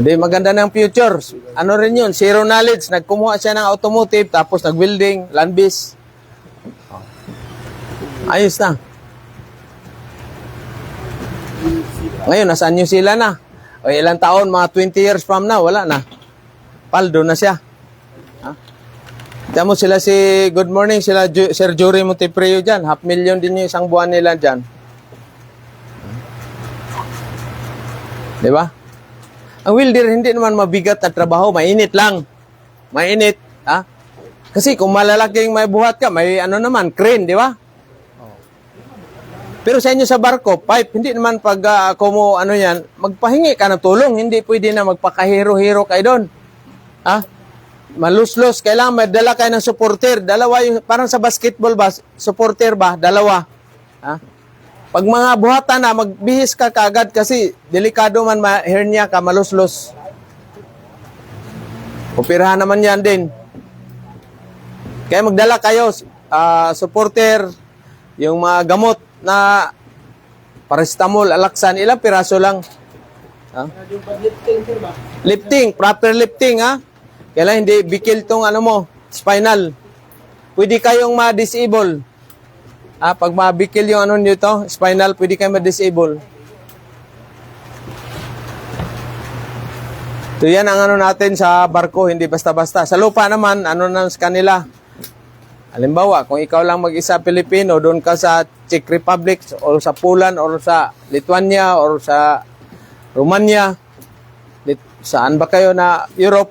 Di maganda ng future. Ano rin yun, zero knowledge. Nagkumuha siya ng automotive, tapos nag-welding, landbase. Ayos na. Ngayon, nasa New Zealand na. Ilang taon, mga 20 years from now, wala na. Paldo na siya. Diyan mo sila good morning, sila Sir Jory Montepreo dyan. 500,000 din yung isang buwan nila dyan. Di ba? Ang welder, hindi naman mabigat na trabaho, mainit lang. Mainit, Kasi kung malalaking may buhat ka, may naman, crane, di ba? Pero sa inyo sa barko, pipe, hindi naman pag magpahingi ka ng tulong, hindi pwede na magpakahiro-hiro kayo doon. Maluslos, kailangan may dala kayo ng supporter. Dalawa yung, parang sa basketball ba, supporter ba? Dalawa. Pag mga buhatan na, magbihis ka kagad kasi delikado man hernia ka, maluslos. Operahan naman yan din. Kaya magdala kayo, supporter, yung mga gamot na paracetamol, alaksan, ilang piraso lang. Yung pag-lifting, sir ba? Lifting, proper lifting, Kailangan hindi bikil tong spinal. Pwede kayong ma-disable. Pag mabikil yung nito, spinal, pwede kayong ma-disable. So yan ang natin sa barko, hindi basta-basta. Sa lupa naman, na sa kanila. Halimbawa, kung ikaw lang mag-isa Pilipino, doon ka sa Czech Republic, o sa Poland, o sa Lithuania, o sa Romania, saan ba kayo na Europe?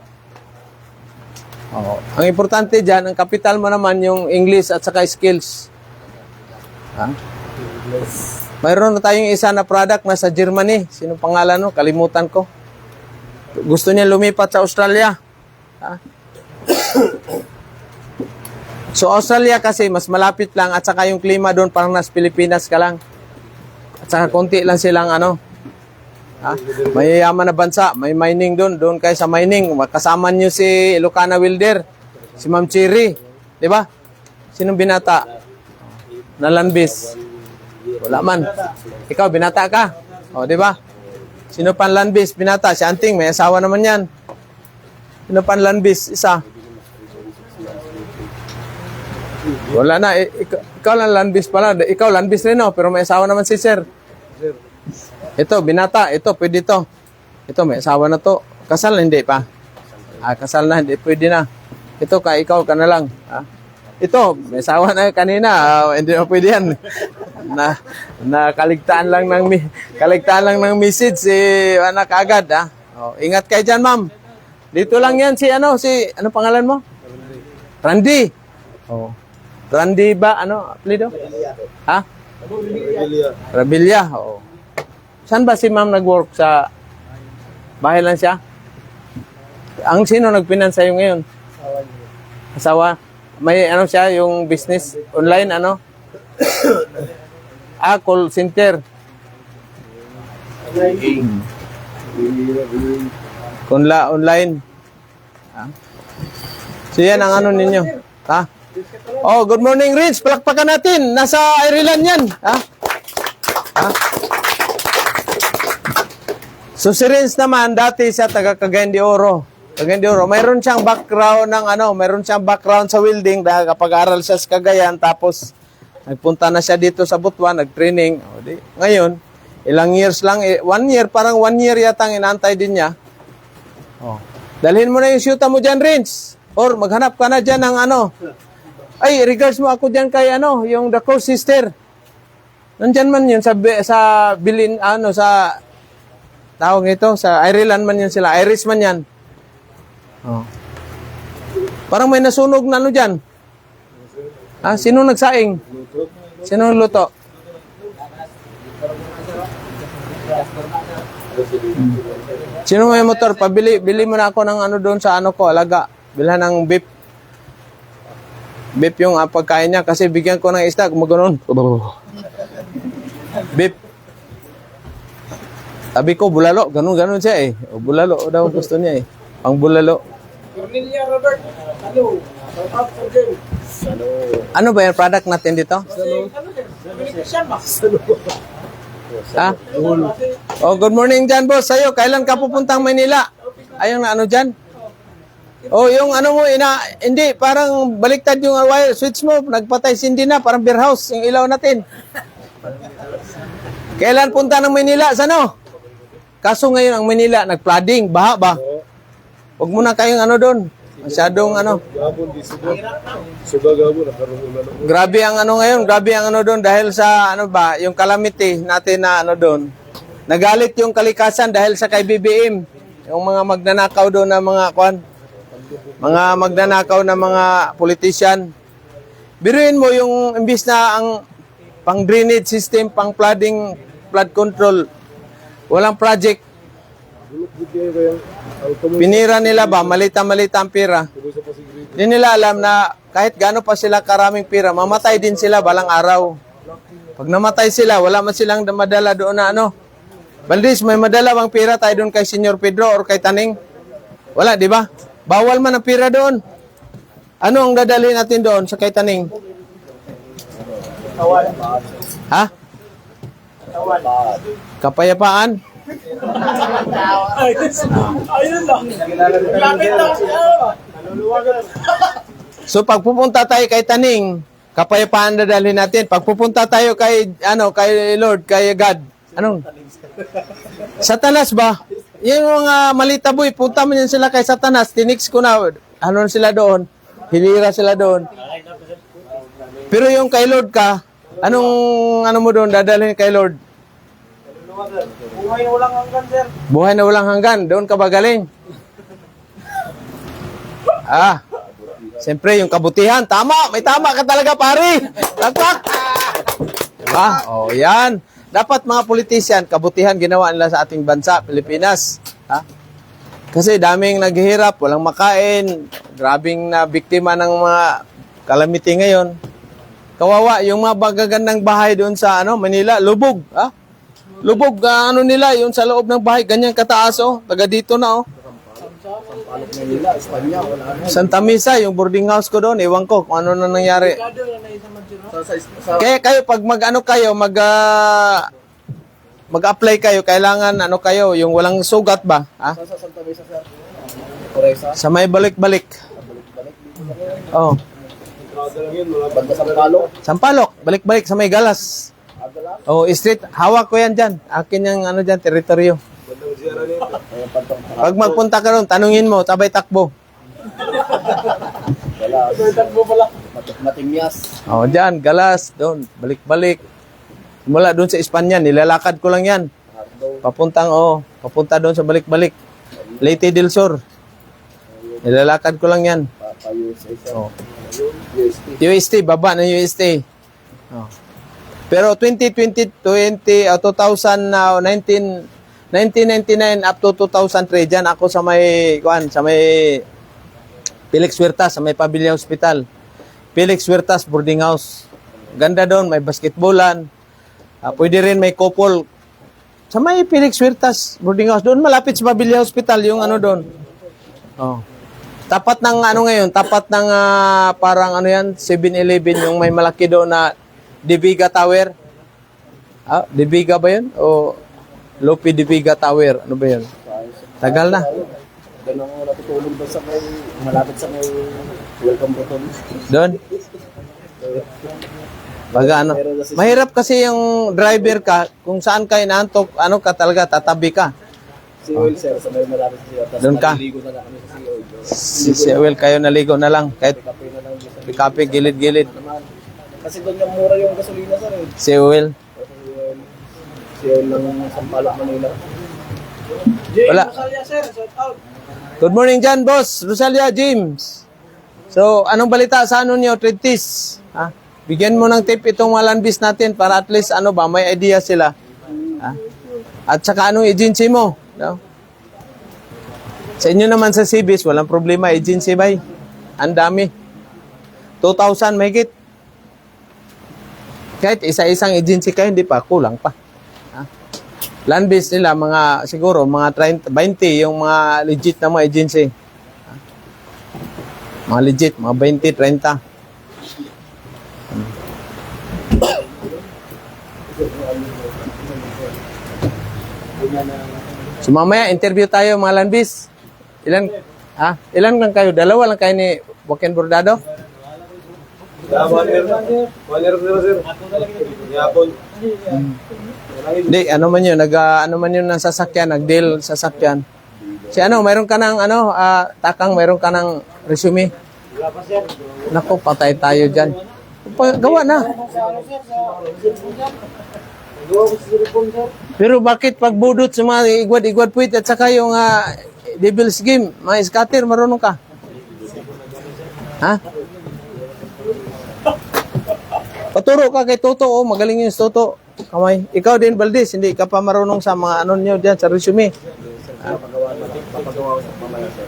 Ang importante dyan, ang kapital mo naman yung English at saka skills. Mayroon na tayong isa na product na sa Germany. Sino pangalan no? Kalimutan ko. Gusto niya lumipat sa Australia. So Australia kasi mas malapit lang at saka yung klima doon parang nas Pilipinas ka lang. At saka konti lang silang mayayaman na bansa, may mining doon kayo sa mining, kasama niyo si Ilocana Wilder, si Ma'am Cherry, di ba? Sinong binata? Na landbase. Wala man. Ikaw, binata ka. Di ba? Sino pan landbase? Binata. Si Anting, may asawa naman yan. Sino pan landbase? Isa. Wala na. Ikaw lang landbase pala. Ikaw landbase rin, pero may asawa naman si Sir. Ito, binata. Ito, pwede to. Ito, may asawa na to. Kasal na, hindi pa. Kasal na, hindi pwede na. Ito, ikaw ka na lang. Ito, may asawa na kanina. Hindi na pwede yan. Kaligtaan lang ng message si anak agad. Ingat kayo dyan, ma'am. Dito lang yan ano pangalan mo? Randy. Randy ba? Apelido? Rebilla. Saan ba si ma'am nag-work? Sa bahay lang siya? Ang sino nagpinan sa'yo ngayon? Asawa. May siya, yung business online, call center. Online. So yan ang ninyo. Oh, good morning, Rich. Palakpakan natin. Nasa Ireland yan. Ha? Ha? So, si Rins naman, dati siya taga Cagayan de Oro. Cagayan de Oro. Mayroon siyang background ng mayroon siyang background sa welding dahil kapag-aral siya sa Cagayan, tapos nagpunta na siya dito sa Butuan, nag-training. O, ngayon, ilang years lang, 1 year, parang 1 year yata ang inantay din niya. Oh. Dalhin mo na yung syuta mo dyan, Rins. Or maghanap ka na dyan ng Ay, regards mo ako dyan kay yung The Cross Sister. Nandyan man yun sa Bilin, sa tawag nito, sa Ireland man yun sila. Irish man yan. Oh. Parang may nasunog na dyan. Sino nagsaing? Sino luto? Sino may motor? Bili mo na ako ng doon sa ko, alaga. Bilhan ng beef. Beef yung pagkain niya kasi bigyan ko ng isda, gumagano'n. Beef. Sabi ko, bulalo. Ganun siya eh. Bulalo daw gusto niya eh. Pang bulalo. Cornelia Robert, hello. Shout out for Jim. Ano ba yung product natin dito? Ha? Oh, good morning dyan, boss. Sa'yo, kailan ka pupuntang Manila? Ayun na dyan? Oh, yung mo, hindi, parang baliktad yung wire switch mo. Nagpatay sindi na, parang beer house, yung ilaw natin. Kailan punta ng Manila? Sano? Kaso ngayon ang Manila, nag-flooding, baha ba? Huwag mo na kayong doon. Masyadong Gabon, di Suga gabon, nakaroon ulan. Grabe ang ngayon, grabe ang doon dahil sa yung calamity natin na doon. Nagalit yung kalikasan dahil sa kay BBM. Yung mga magnanakaw doon na mga mga magnanakaw na mga politician. Biruin mo yung imbis na ang pang drainage system, pang flood control, walang project. Pinira nila ba? Malita-malita ang pira. Hindi nila alam na kahit gaano pa sila karaming pira, mamatay din sila balang araw. Pag namatay sila, wala man silang madala doon na Valdez, may madala bang pira tayo doon kay Senyor Pedro or kay Taning? Wala, di ba? Bawal man ang pira doon. Ano ang dadalhin natin doon sa kay Taning? Ha? Kapayapaan? Ayun lang. Lapit lang siya. So pag pupunta tayo kay Taning, kapayapaan dadalhin natin. Pag pupunta tayo kay kay Lord, kay God, Satanas ba? Yung mga malita boy, punta mo yan sila kay Satanas, tinix ko na, sila doon, hilira sila doon. Pero yung kay Lord ka, anong mo doon, dadalhin kay Lord? Buhay na walang hanggan, sir. Buhay na walang hanggan, doon ka ba galing? Siyempre, yung kabutihan, tama, may tama ka talaga, pare. Lagpak! Diba? O, yan. Dapat mga politician, kabutihan ginawa nila sa ating bansa, Pilipinas. Kasi daming naghihirap, walang makain, grabing na biktima ng mga calamity ngayon. Kawawa, yung mga bagagandang bahay doon sa Manila, lubog. Lubog, nila, yung sa loob ng bahay, ganyan kataas, taga dito na, Santa Mesa, yung boarding house ko doon, ewan ko kung ano na nangyari. Kaya kayo, pag mag-apply kayo, kailangan kayo, yung walang sugat ba? Sa may balik-balik. Oh. Sampalok, balik-balik sa may galas. Oh, street, hawak ko yan dyan. Akin yung dyan, teritoryo. Pag magpunta ka ron, tanungin mo, tabay takbo. Takbo pala. Matimyas. Oh, dyan, galas, doon, balik-balik. Mula doon sa Espanya, nilalakad ko lang yan. Papunta doon sa balik-balik. Leyte del Sur. Nilalakad ko lang yan. Oh. UST, baba ng UST. Oh. Pero 1999 up to 2003 dyan ako sa may Felix Huertas, sa may Pavilla Hospital. Felix Huertas boarding house. Ganda doon, may basketballan. Pwede rin may couple. Sa may Felix Huertas boarding house doon malapit sa Pavilla Hospital yung doon. Oh. Tapat ng ano ngayon, tapat ng parang ano yan, 7-Eleven, yung may malaki doon na Diviga Tower. Ah, Diviga ba yun? O Lopi Diviga Tower? Ano ba yun? Tagal na. Doon ako natutulog doon sa may, malapit sa may welcome button. Doon. Pag ano, mahirap kasi yung driver ka, kung saan ka inaantok, ano ka talaga, tatabi ka. Si Will sir, sa may malapit sa iyo. Tapos Doon ka. naliligo na lang kami sa CEO. Si Will, kayo naligo na lang. Kahit Kape na lang doon sa pikapi, gilid-gilid. naman. Kasi doon yung mura yung gasolina sir eh. Si Will. Si Will ng Sampaloc, Manila. Jay Wala. Rosalia, sir. Shout out. Good morning dyan, boss. Rosalia James. So, anong balita sa ano nyo, Trintis? Ha? Bigyan mo ng tip itong mga landbis natin para at least ano ba, may idea sila. Ha? At saka anong agency mo? No? Sa inyo naman sa CBIS, walang problema. Agency ba? Ang dami. 2,000 mahigit. Kahit isa-isang agency kayo, hindi pa. Kulang pa. Land base nila, mga, siguro, mga 30, 20, yung mga legit na mga agency. Mga legit, mga 20, 30. So mamaya, interview tayo mga land base. Ilan lang kayo? Dalawa lang kayo ni Boken Bordado? One year na sir. Yapon. Hindi, ano man yun, ano man yun ng sasakyan, nag-deal sa sasakyan. Si ano, mayroon ka ng, takang, mayroon ka ng resume. Naku, patay tayo dyan. Gawa na. Pero bakit pagbudot sa mga igwad-igwad puwit at saka yung devil's game, mga scatter, marunong ka? Ha? Paturo ka kay Toto, oh, magaling yung Toto. Kamay. Ikaw din, Valdez, hindi ka pa marunong sa mga ano nyo dyan, sa resume. Papagawa sa mamaya sir.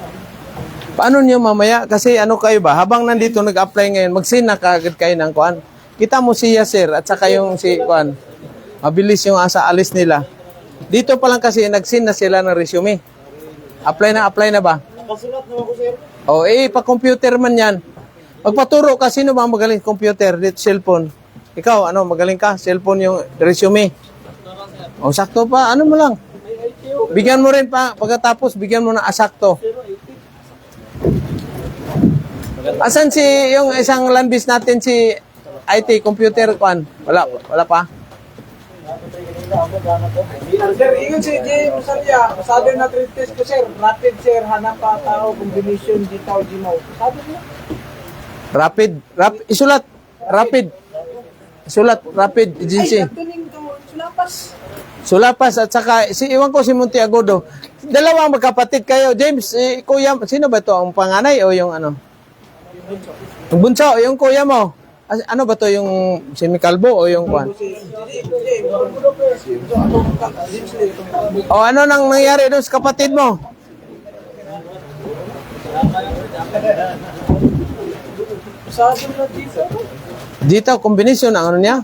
Paano nyo mamaya? Kasi ano kayo ba? Habang nandito nag-apply ngayon, mag-send na kaagad kayo ng kuan. Kita mo siya, sir, at saka yung si kuan. Mabilis yung asa alis nila. Dito pa lang kasi nag-send na sila ng resume. Apply na ba? Nakasulat naman ko sir. O, pa-computer man yan. Magpaturo ka, sino ba ang magaling computer? Dito, cellphone. Ikaw, ano, magaling ka? Cellphone yung resume. O, sakto pa. Ano mo lang? Bigyan mo rin pa, pagkatapos, bigyan mo na asakto. Asan si, yung isang landbis natin, si IT, computer, kuan? Wala pa? Sir, ingon si Jay Rosalia. Sabi na trade test ko, sir. Rapid, sir. Hanap pa tao, combination, Gitaw, Ginaw. Sabi niya. Rapid, isulat, rapid. Isulat, rapid agency. Ay, natuning ka mo. Sulapas. Sulapas at saka, iwan ko si Monte Agudo. Dalawang magkapatid kayo. James, kuya, sino ba to? Ang panganay o yung ano? Yung bunso, yung kuya mo. Ano ba to? Yung semikalbo o yung kwan? O ano nang nangyari doon sa kapatid mo? Sabi na dito. Dito, combination ang ano niya?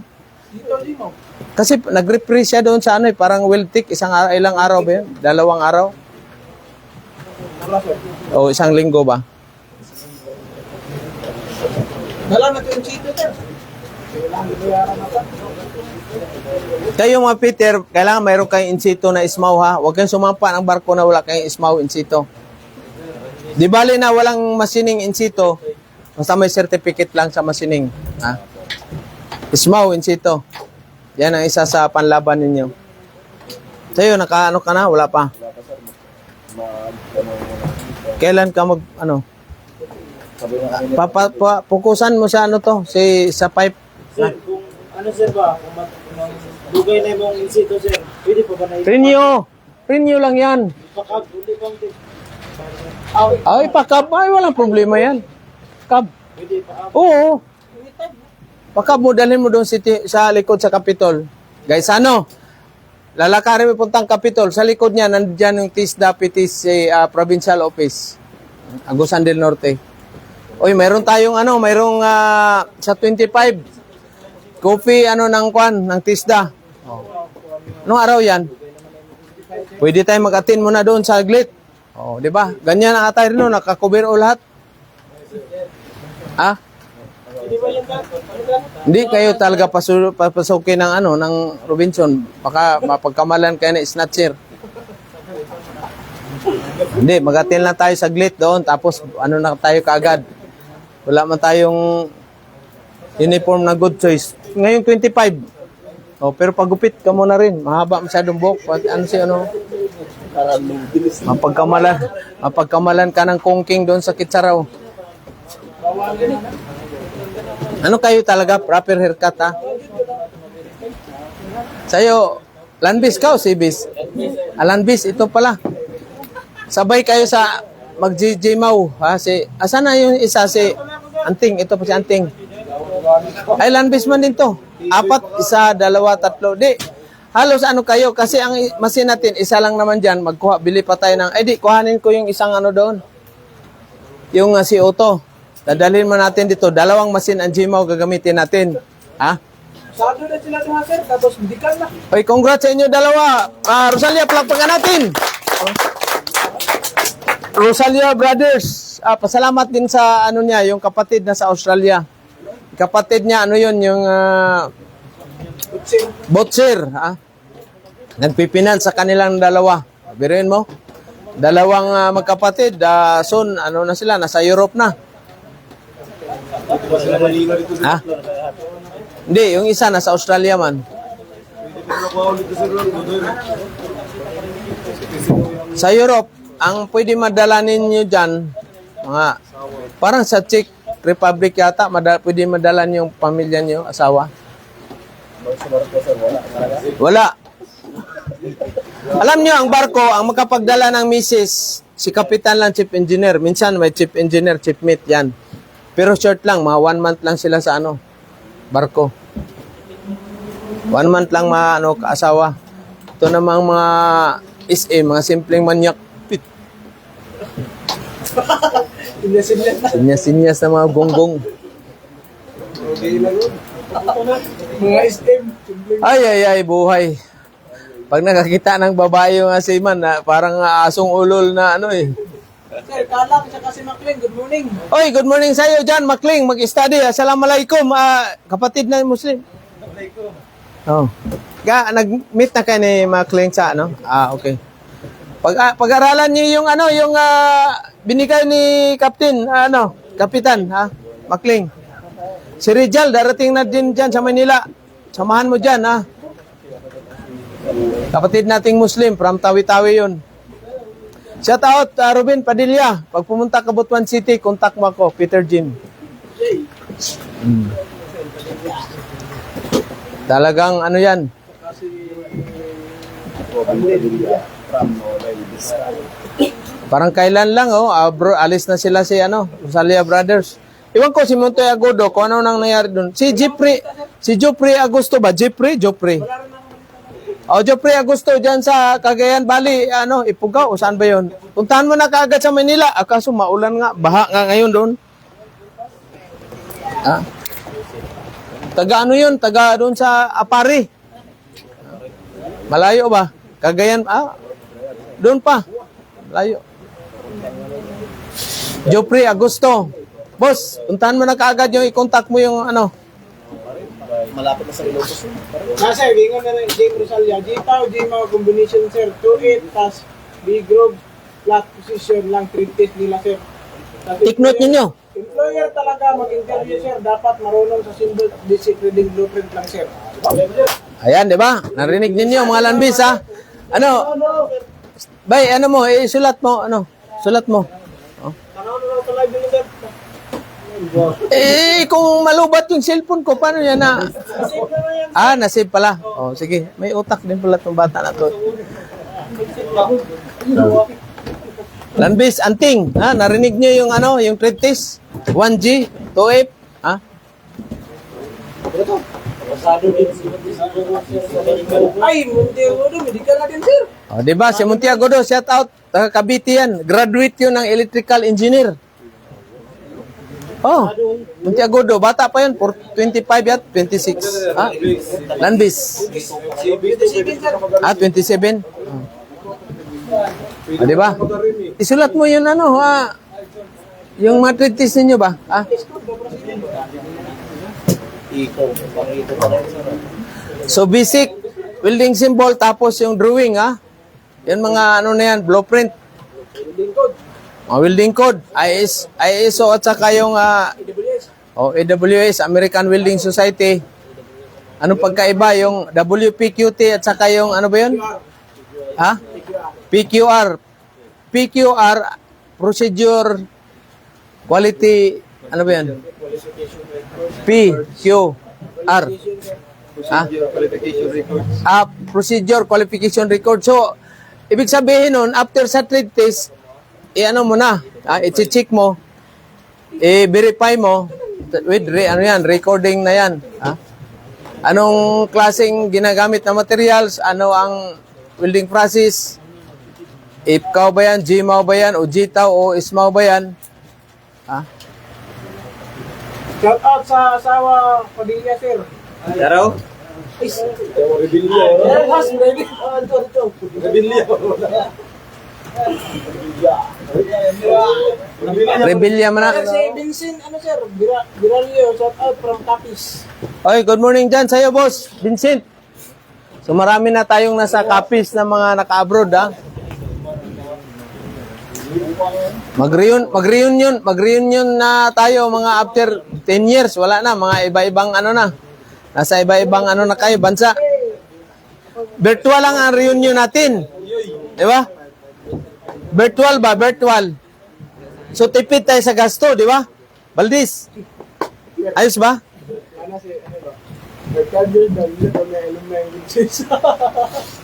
Dito, Lino. Kasi nag-reprise siya doon sa ano parang Weltic, ilang araw ba yun? 2 araw? Wala, sir. O 1 linggo ba? Dala na ito yung sito, sir. Kailangan ibayaran na pa. Kayo mga Peter, kailangan mayroon kayong insito na ismaw ha. Huwag kayong sumampa ng barko na wala kayong ismaw insito. Di bali na walang masining insito, basta may certificate lang sa masining. Ha? Ismaw insito. Yan ang isa sa panlaban ninyo. Sa'yo, nakaano ka na? Wala pa. Kailan ka Sabi nga kami pukusan mo sa sa pipe. sir, kung ano sir ba, kung dugay na yung insito sir, pwede pa ba na Renew lang yan. ipakag, hindi bang Ay, pakab. Ay, walang problema yan. Kab. pwede pa Oo. Pakab mo, dalhin mo doon sa likod sa Capitol. Guys, lalakarin mo puntang Capitol. Sa likod niya, nandiyan yung TISDA, Provincial Office. Agusan del Norte. Oy, mayroon tayong mayroong sa 25. Coffee, ng TISDA. Anong araw yan? Pwede tayo mag-attend muna doon sa Glit. Oh, di ba? Ganyan ang attire no, nakakover o lahat. Ah? Hindi ba yan, Hindi kayo talaga papasukin ng ano, ng Robinson. Baka mapagkamalan kayo na snatcher. Hindi, magatin lang tayo saglit doon, tapos ano na tayo kaagad. Wala man tayong uniform na good choice. Ngayon 25. Oh, pero pagupit ka muna rin. Mahaba masyadong buhok. Ano si ano? Mapagkamalan ka ng kongking doon sa Kitsaraw. Ano kayo talaga? Proper haircut, ha? Sa'yo, Lanbis ka o Sibis? Lanbis, ito pala. Sabay kayo sa mag-jimaw, ha? Asan na yung isa? Si Anting, ito pa si Anting. Ay, Lanbis man din to. 4, 1, 2, 3. Di, halos ano kayo, kasi ang machine natin, isa lang naman dyan, magkuha, bili pa tayo ng, di, kuhanin ko yung isang ano doon. Yung si Otto. Dadalhin mo natin dito, 2 machine ang Gmaw gagamitin natin. Ha? Sado na sila mga sir, tapos hindi ka na. Oy, congrats sa inyo dalawa. Rosalia, palakpakan natin. Rosalia Brothers. Pasalamat din sa ano niya, yung kapatid na sa Australia. Kapatid niya, ano yun, yung Butcher. Ha? Nagpipinan sa kanilang dalawa. Biruin mo? 2 magkapatid. Soon, ano na sila, nasa Europe na. Ha? Hindi, yung isa nasa Australia man. Sa Europe, ang pwede madala ninyo dyan, mga, parang sa Czech Republic yata, pwede madala yung pamilya nyo, asawa. Wala. Alam nyo, ang barko, ang makapagdala ng misis, si Kapitan lang, Chief Engineer. Minsan may Chief Engineer, Chief Mate, yan. Pero short lang, mga 1 month lang sila sa ano, barko. 1 month lang mga ano, kaasawa. Ito namang mga SM, mga simpleng manyak. Sinyas na mga gonggong. Mga SM. Ay, buhay. Pag nakakita ng babae yung asiman, parang asong ulol na ano eh. Sir, Kalang, siya kasi Maclean, good morning. Oy, good morning sa iyo dyan, Makling. Mag-study. Assalamualaikum. Kapatid na Muslim. Oh. Nag-meet na kayo ni Makling sa ano? Okay. Pag-aralan niyo yung ano, yung binigay ni Captain, Kapitan, ha? Makling. Si Rizal, darating na din dyan sa Manila. Samahan mo dyan, ha? Kapatid nating Muslim, from Tawi-Tawi yun. Shout out, Ruben Padilla. Pag pumunta ka Butuan City, contact mo ako, Peter Jim. Talagang ano yan? Parang kailan lang, alis na sila si Rosalia Brothers. Iwan ko si Montoy Agodo, kung ano nang nangyari doon. Si Joffrey Agosto ba? Joffrey? Joffrey Agosto dyan sa Cagayan Valley, Ipugaw, o saan ba yun? Puntahan mo na kaagad sa Manila. Kaso maulan nga, baha nga ngayon doon. Taga yun? Taga doon sa Apari. Malayo ba? Cagayan, doon pa. Malayo. Joffrey Agosto. Boss, puntahan mo na kaagad yung i-contact mo yung malapit na sa Ilocos. Sir, bingon na ng J. Rosalia. J-Pow, J-Pow combination, sir. 2-8, tas B-Group, flat position lang, 3 test nila, sir. Take note ninyo. Employer talaga mag-interview, sir. Dapat marunong sa symbol, basic reading blueprint lang, sir. Ayan, di ba? Narinig ninyo, mga Lanbis, ha? Bay, sulat mo, sulat mo. Tanaw na lang sa live nila, sir. Kung malubat yung cellphone ko, paano yan na? Nasave pala. Sige. May utak din pala itong bata na to. Lanbis, Anting, narinig nyo yung yung trade test? 1G, 2F, Ay, Monteagodo, medical na din, sir. Diba? Si Monteagodo, shout out. Taga Cavite yan. Graduate yun ng electrical engineer. Monteagodo, bata pa yun, 25 yat, 26. Lanbis. 27, sir. 27? Pwede Ah, di ba? ka mag-arim eh. Isulat mo yun ano, yung matric test ninyo ba? So basic, welding symbol, tapos yung drawing, Yan mga ano na yan, blueprint. Welding code, ISO at saka yung AWS, American Welding Society. Ano pagkaiba? Yung WPQT at saka yung ano ba yun? PQR. PQR, Procedure Quality, ano ba yan? PQR. Procedure Qualification Record. So, ibig sabihin nun, after sa trade test, i-ano mo na, i-check mo, i-verify mo, with, recording na yan. Anong klaseng ginagamit na materials, ano ang welding process, IPCAW ba yan, GMAW ba yan, o GTAW, o ISMAW ba yan. Shout out sa asawa Padilla, sir. Daraw? Rebellion. Rebellion man na. Si Vincent, ano sir, Viralio, shout out from Capiz. Oy, good morning dyan sa'yo, boss. Vincent. So marami na tayong nasa Capiz na mga naka-abroad, Mag-reunion na tayo mga after 10 years. Wala na, mga iba-ibang ano na. Nasa iba-ibang ano na kayo, bansa. Virtual lang ang reunion natin. Di ba? Virtual ba? Virtual. So tipid tayo sa gasto, di ba? Valdez. Ayos ba?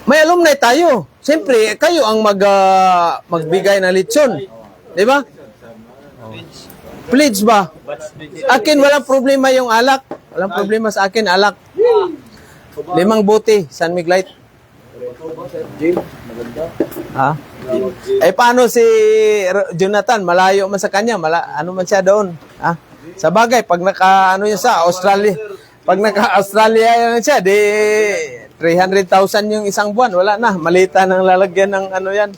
May alumni tayo. Siyempre, kayo ang magbigay ng lechon. Di ba? Pledge ba? Akin, walang problema yung alak. Walang problema sa akin, alak. 5 bote, San Miglite. Paano si Jonathan? Malayo man sa kanya. Ano man siya doon? Sa bagay, pag naka-ano yun sa Australia, pag naka-Australia yan siya, di 300,000 yung isang buwan. Wala na. Malita nang lalagyan ng ano yan.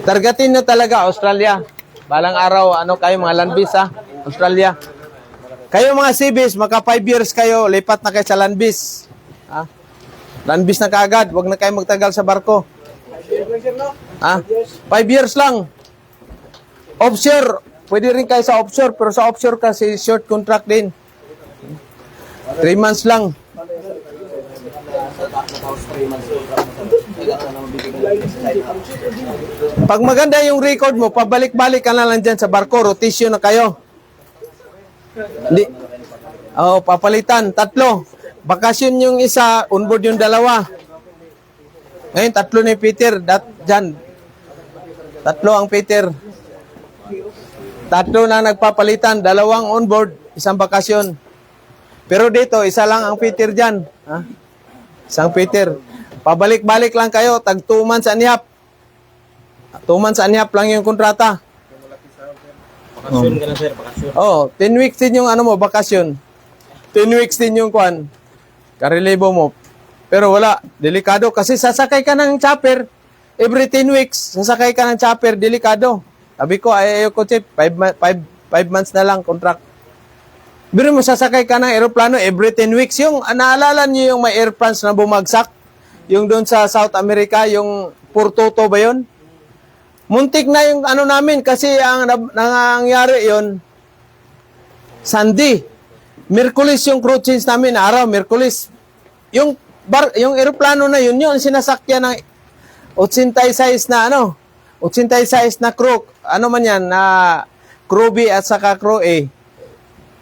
Targetin na talaga, Australia. Balang araw, ano kayo, mga landbis, Australia. Kayo mga CBs, maka 5 years kayo, lipat na kayo sa landbis. Landbis na kaagad, wag na kayo magtagal sa barko. 5 years lang. Offshore, pwede rin kayo sa offshore, pero sa offshore kasi short contract din. 3 months lang. Pag maganda yung record mo, pabalik-balik ka na lang dyan sa barko, rotation na kayo. Hindi. Papalitan, 3. Bakasyon yung isa, onboard yung 2. Ngayon, 3 ni Peter, dyan. 3 ang Peter. 3 na nagpapalitan, 2 onboard, 1 bakasyon. Pero dito, 1 lang ang Peter dyan. 1 Peter. Pabalik-balik lang kayo, tag 2 months and a half. 2 months and a half lang yung kontrata. Bakasyon ka na sir, bakasyon. 10 weeks din yung ano mo, bakasyon. 10 weeks din yung kwan. Karelibo mo. Pero wala, delikado. Kasi sasakay ka ng chopper, every 10 weeks, sasakay ka ng chopper, delikado. Sabi ko, ayaw ko, Chip, 5 months na lang contract. Pero mo sasakay ka ng aeroplano every 10 weeks. Yung, naalala niyo yung may Air France na bumagsak? Yung doon sa South America, yung Portoto ba yun? Muntik na yung ano namin kasi ang nangyari yon Sunday. Miyerkules yung crew change namin, araw, Miyerkules. Yung aeroplano na yun, yung sinasakyan ng 86 na ano, 86 na crew. Ano man yan, na crew B at saka crew A.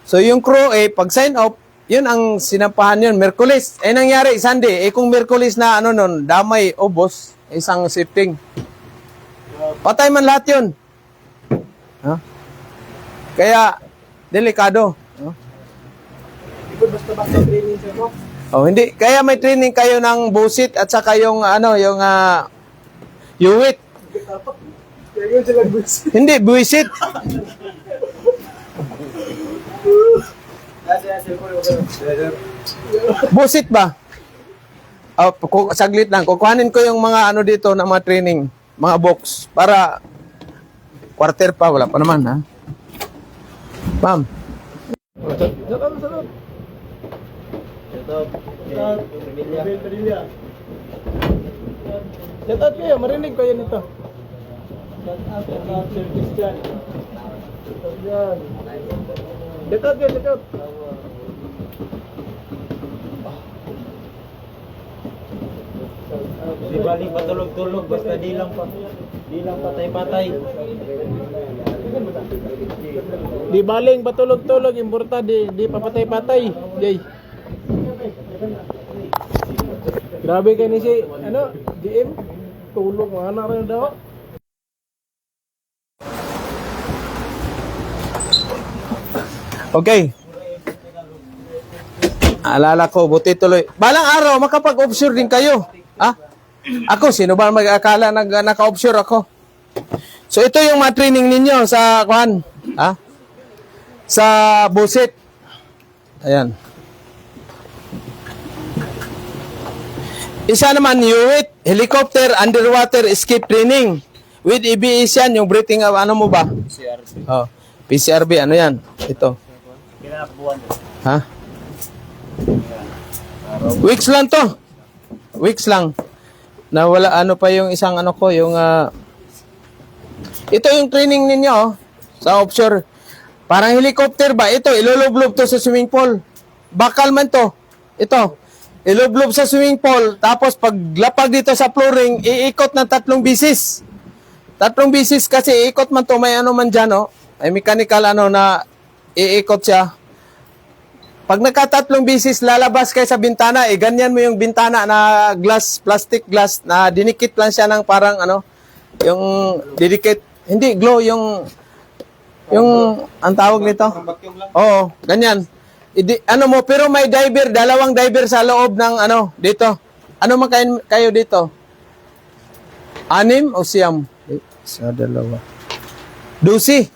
So yung crew A, pag sign off, yun ang sinampahan yun, Miyerkules. Nangyari, Sunday. Kung Miyerkules na ano nun, damay, obos, isang shifting. Patay man lahat yun. Kaya, delikado. Basta-basta training sir, no? Hindi. Kaya may training kayo ng busit at saka yung yuwit. Kaya sila busit. Hindi, buisit. Busit ba? Saglit lang. Kukuhanin ko yung mga ano dito na mga training, mga box para quarter pa wala pa naman ha. Ma'am. Shout out kayo, marinig kayo nito. Shout out kayo, shout out. Di baling patulog-tulog, basta di lang patay-patay. Di baling batulog-tulog, importante di papatay-patay. Jay. Grabe ka ni si DM. Tulog mga anak rin daw. Okay. Alala ko, buti tuloy. Balang araw, makapag-offshore din kayo. Ha? Ako, sino ba mag-akala naka-offshore ako? So, ito yung mga training ninyo sa, ha? Sa Busit. Ayan. Isa naman, UWIT, Helicopter Underwater Escape Training. With EBS yan, yung breathing, ano mo ba? PCRB. Oh, PCRB, ano yan? Ito. Ha? Weeks lang to. Weeks lang. Nawala ano pa yung isang ano ko, yung ito yung training ninyo sa offshore. Parang helicopter ba? Ito, ilulublob to sa swimming pool. Bakal man to. Ito, ilublob sa swimming pool. Tapos paglapag dito sa flooring, iikot ng 3 bisis. 3 bisis kasi iikot man to. May ano man dyan, ay mechanical ano na iikot siya. Pag nagka-3 bisis, lalabas kayo sa bintana, ganyan mo yung bintana na glass, plastic glass, na dinikit lang siya ng parang yung didikit, hindi, glow, yung, ang tawag nito? Oo, ganyan. Pero may diver, 2 diver sa loob ng, dito. Ano man kayo dito? 6 o 9? Sa 2. 12.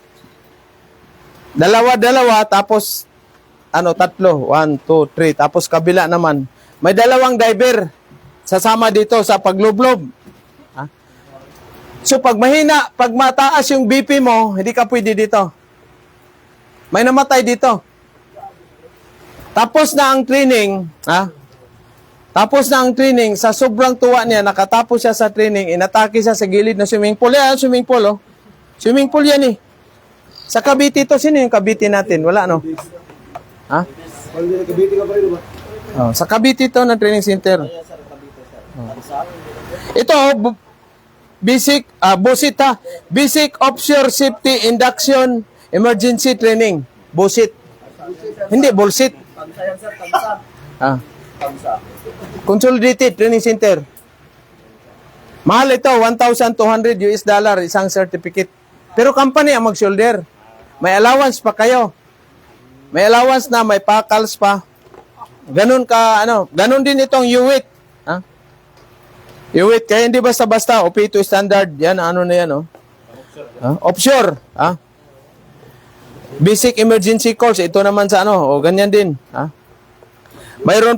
2, tapos 3, 1, 2, 3, tapos kabila naman. May 2 diver sasama dito sa paglublob. Ha? So pag mahina, pag mataas yung BP mo, hindi ka pwede dito. May namatay dito. Tapos na ang training, ha? Tapos na ang training, sa sobrang tuwa niya, nakatapos siya sa training, inatake siya sa gilid na swimming pool. Yan, swimming pool, Swimming pool yan, eh. Sa Cavite to, sino yung Cavite natin? Wala, no? Ha? Oh, sa Cavite to na training center. Oh. Ito, basic, BOSIT ha. Basic Offshore Safety Induction Emergency Training. BOSIT. Hindi, bullshit. Ah. Consolidated Training Center. Mahal ito, $1,200 isang certificate. Pero company ang mag-shoulder. May allowance pa kayo. May allowance na, may pakals pa. Ganun ganun din itong UWIT. Ha? UWIT, kaya hindi basta-basta, OP2 standard, yan, na yan, Ha? Offshore, ha? Basic Emergency Course, ito naman sa ganyan din, ha? Mayroon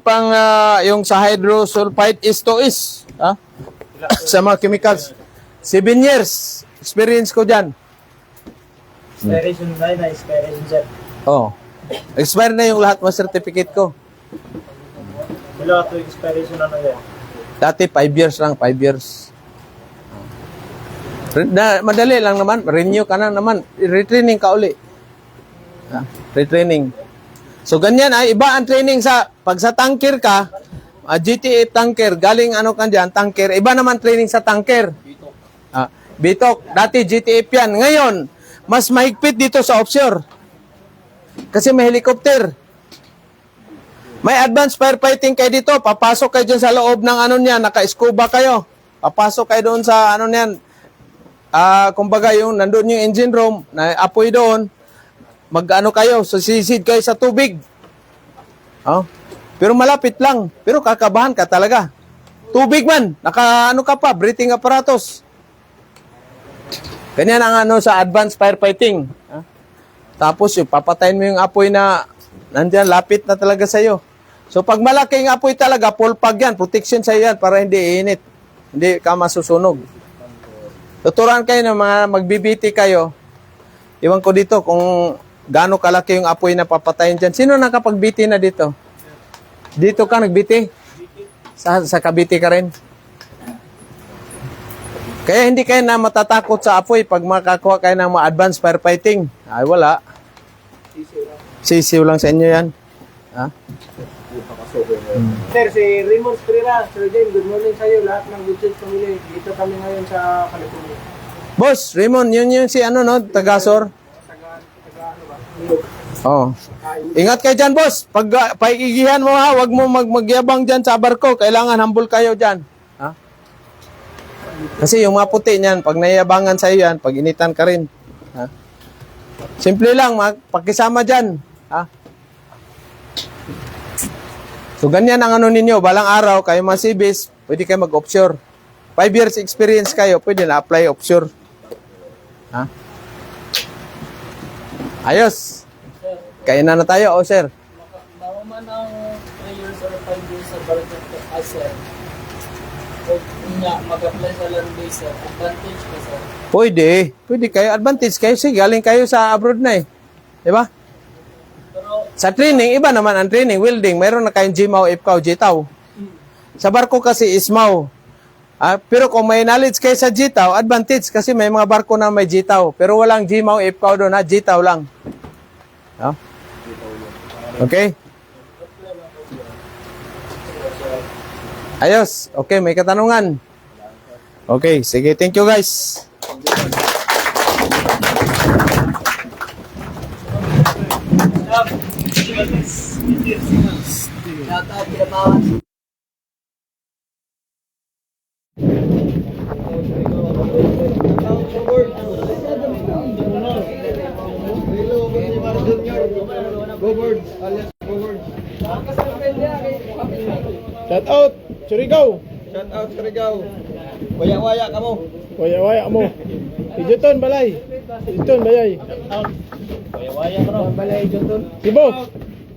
pang, yung sa hydrosulfide is, ha? Sa mga chemicals. 7 years, experience ko dyan. Expiration na, expiration set. Oh. Expire na yung lahat ng certificate ko. Wala ito expiration yan. Dati 5 years lang, 5 years. Madali lang naman, renew ka na naman, retraining ka uli. Retraining. So ganyan ay iba ang training pag sa tanker ka, GTF tanker, galing tanker, iba naman training sa tanker. Bitok. Dati GTF yan. Ngayon, mas mahigpit dito sa offshore. Kasi may helicopter. May advanced firefighting kayo dito. Papasok kayo dyan sa loob ng naka-scuba kayo. Papasok kayo doon sa niyan. Kumbaga nandun yung engine room, na apoy doon. Kayo, sisid kayo sa tubig. Pero malapit lang. Pero kakabahan ka talaga. Tubig man. Ka pa, breathing apparatus. Ganyan ang sa advanced firefighting. Tapos papatayin mo yung apoy na nandiyan, lapit na talaga sa'yo. So pag malaking apoy talaga, pulpag yan, protection sa yan para hindi iinit. Hindi ka masusunog. Tuturuan kayo ng mga magbibiti kayo. Iwan ko dito kung gaano kalaki yung apoy na papatayin dyan. Sino nakapagbiti na dito? Dito ka nagbiti? Sa Cavite ka rin? Kaya hindi kayo na matatakot sa apoy pag makakuha kayo ng mga advanced firefighting. Ay, wala. Sisiw lang sa inyo yan. Ha? Sir, si Raymond Estrella, Sir James, good morning sa iyo. Lahat ng Witches Family. Dito kami ngayon sa California. Boss, Raymond, yun yung si ano, no? Tagasor. Oh. Ingat kayo dyan, boss. Pag paigigihan mo ha, wag mo magyabang dyan sa barko. Kailangan humble kayo dyan. Ha? Kasi yung mga puti niyan, pag nayabangan sa iyo yan, pag initan ka rin. Ha? Simple lang, pakisama dyan. Ha? So, ganyan ang ano ninyo. Balang araw, kayo mga CBs, pwede kayo mag-offshore. 5 years experience kayo, pwede na apply offshore. Ha? Ayos. Kaya na tayo, oh sir. Mahuman ang 3 years or 5 years sa barangay as sir. Kung nga, mag-apply sa land base sir, advantage ka sir. Pwede. Pwede kayo. Advantage kayo. Sige, galing kayo sa abroad na eh. Diba? Pero, Sa training, iba naman ang training. Welding, mayroon na kayong GMAW, IPCAW, JTAW. Sa barko kasi ISMAW. Pero kung may knowledge kayo sa JTAW, advantage kasi may mga barko na may JTAW. Pero walang GMAW, IPCAW doon, JTAW lang. No? Okay? Ayos. Okay, may katanungan. Okay, sige. Thank you guys. shout out Kinabawan. Shout out, Surigao. Shout out Surigao. Waya-waya ka mo. Waya-waya mo. Ijuton balay. Ijuton balay. Waya bro. Balay Joton. Sibo.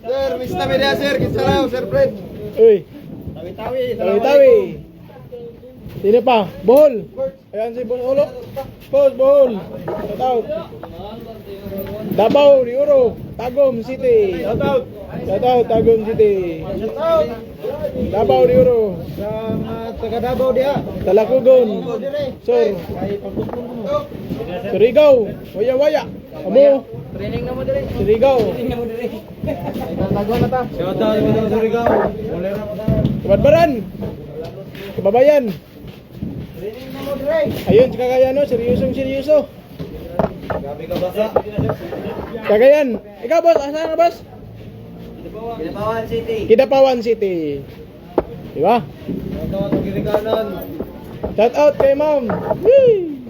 Sir, miss na media sir. Kisalaw, Sir Fred. Uy. Tawi-tawi. Tawi-tawi. Sino pa? Bohol. Ayan si Boss Olo. Boss Bohol. Shout out. Davao, Riuro. Tagum City. Shout out. Shout out, Tagum City. Shout out. Davao, Riuro. Sa mga taga Davao diha. Talakugon. Sir. Surigao. Waya-waya. Amo. Training na mo dire. Surigao. Training na mo dire. Shout out mo sa Surigao. Kabadbaran. Kababayan. Ayun, si Kagayan, no? Seryosong-seryoso. Gabi ka basa. Kagayan. Ikaw, boss. Asan ka, boss? Kinabawan City. Kidapawan City. Diba? Shout out ang Girikanan. Shout out kay ma'am. Whee!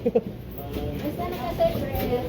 Basta na ka, Sir Fred.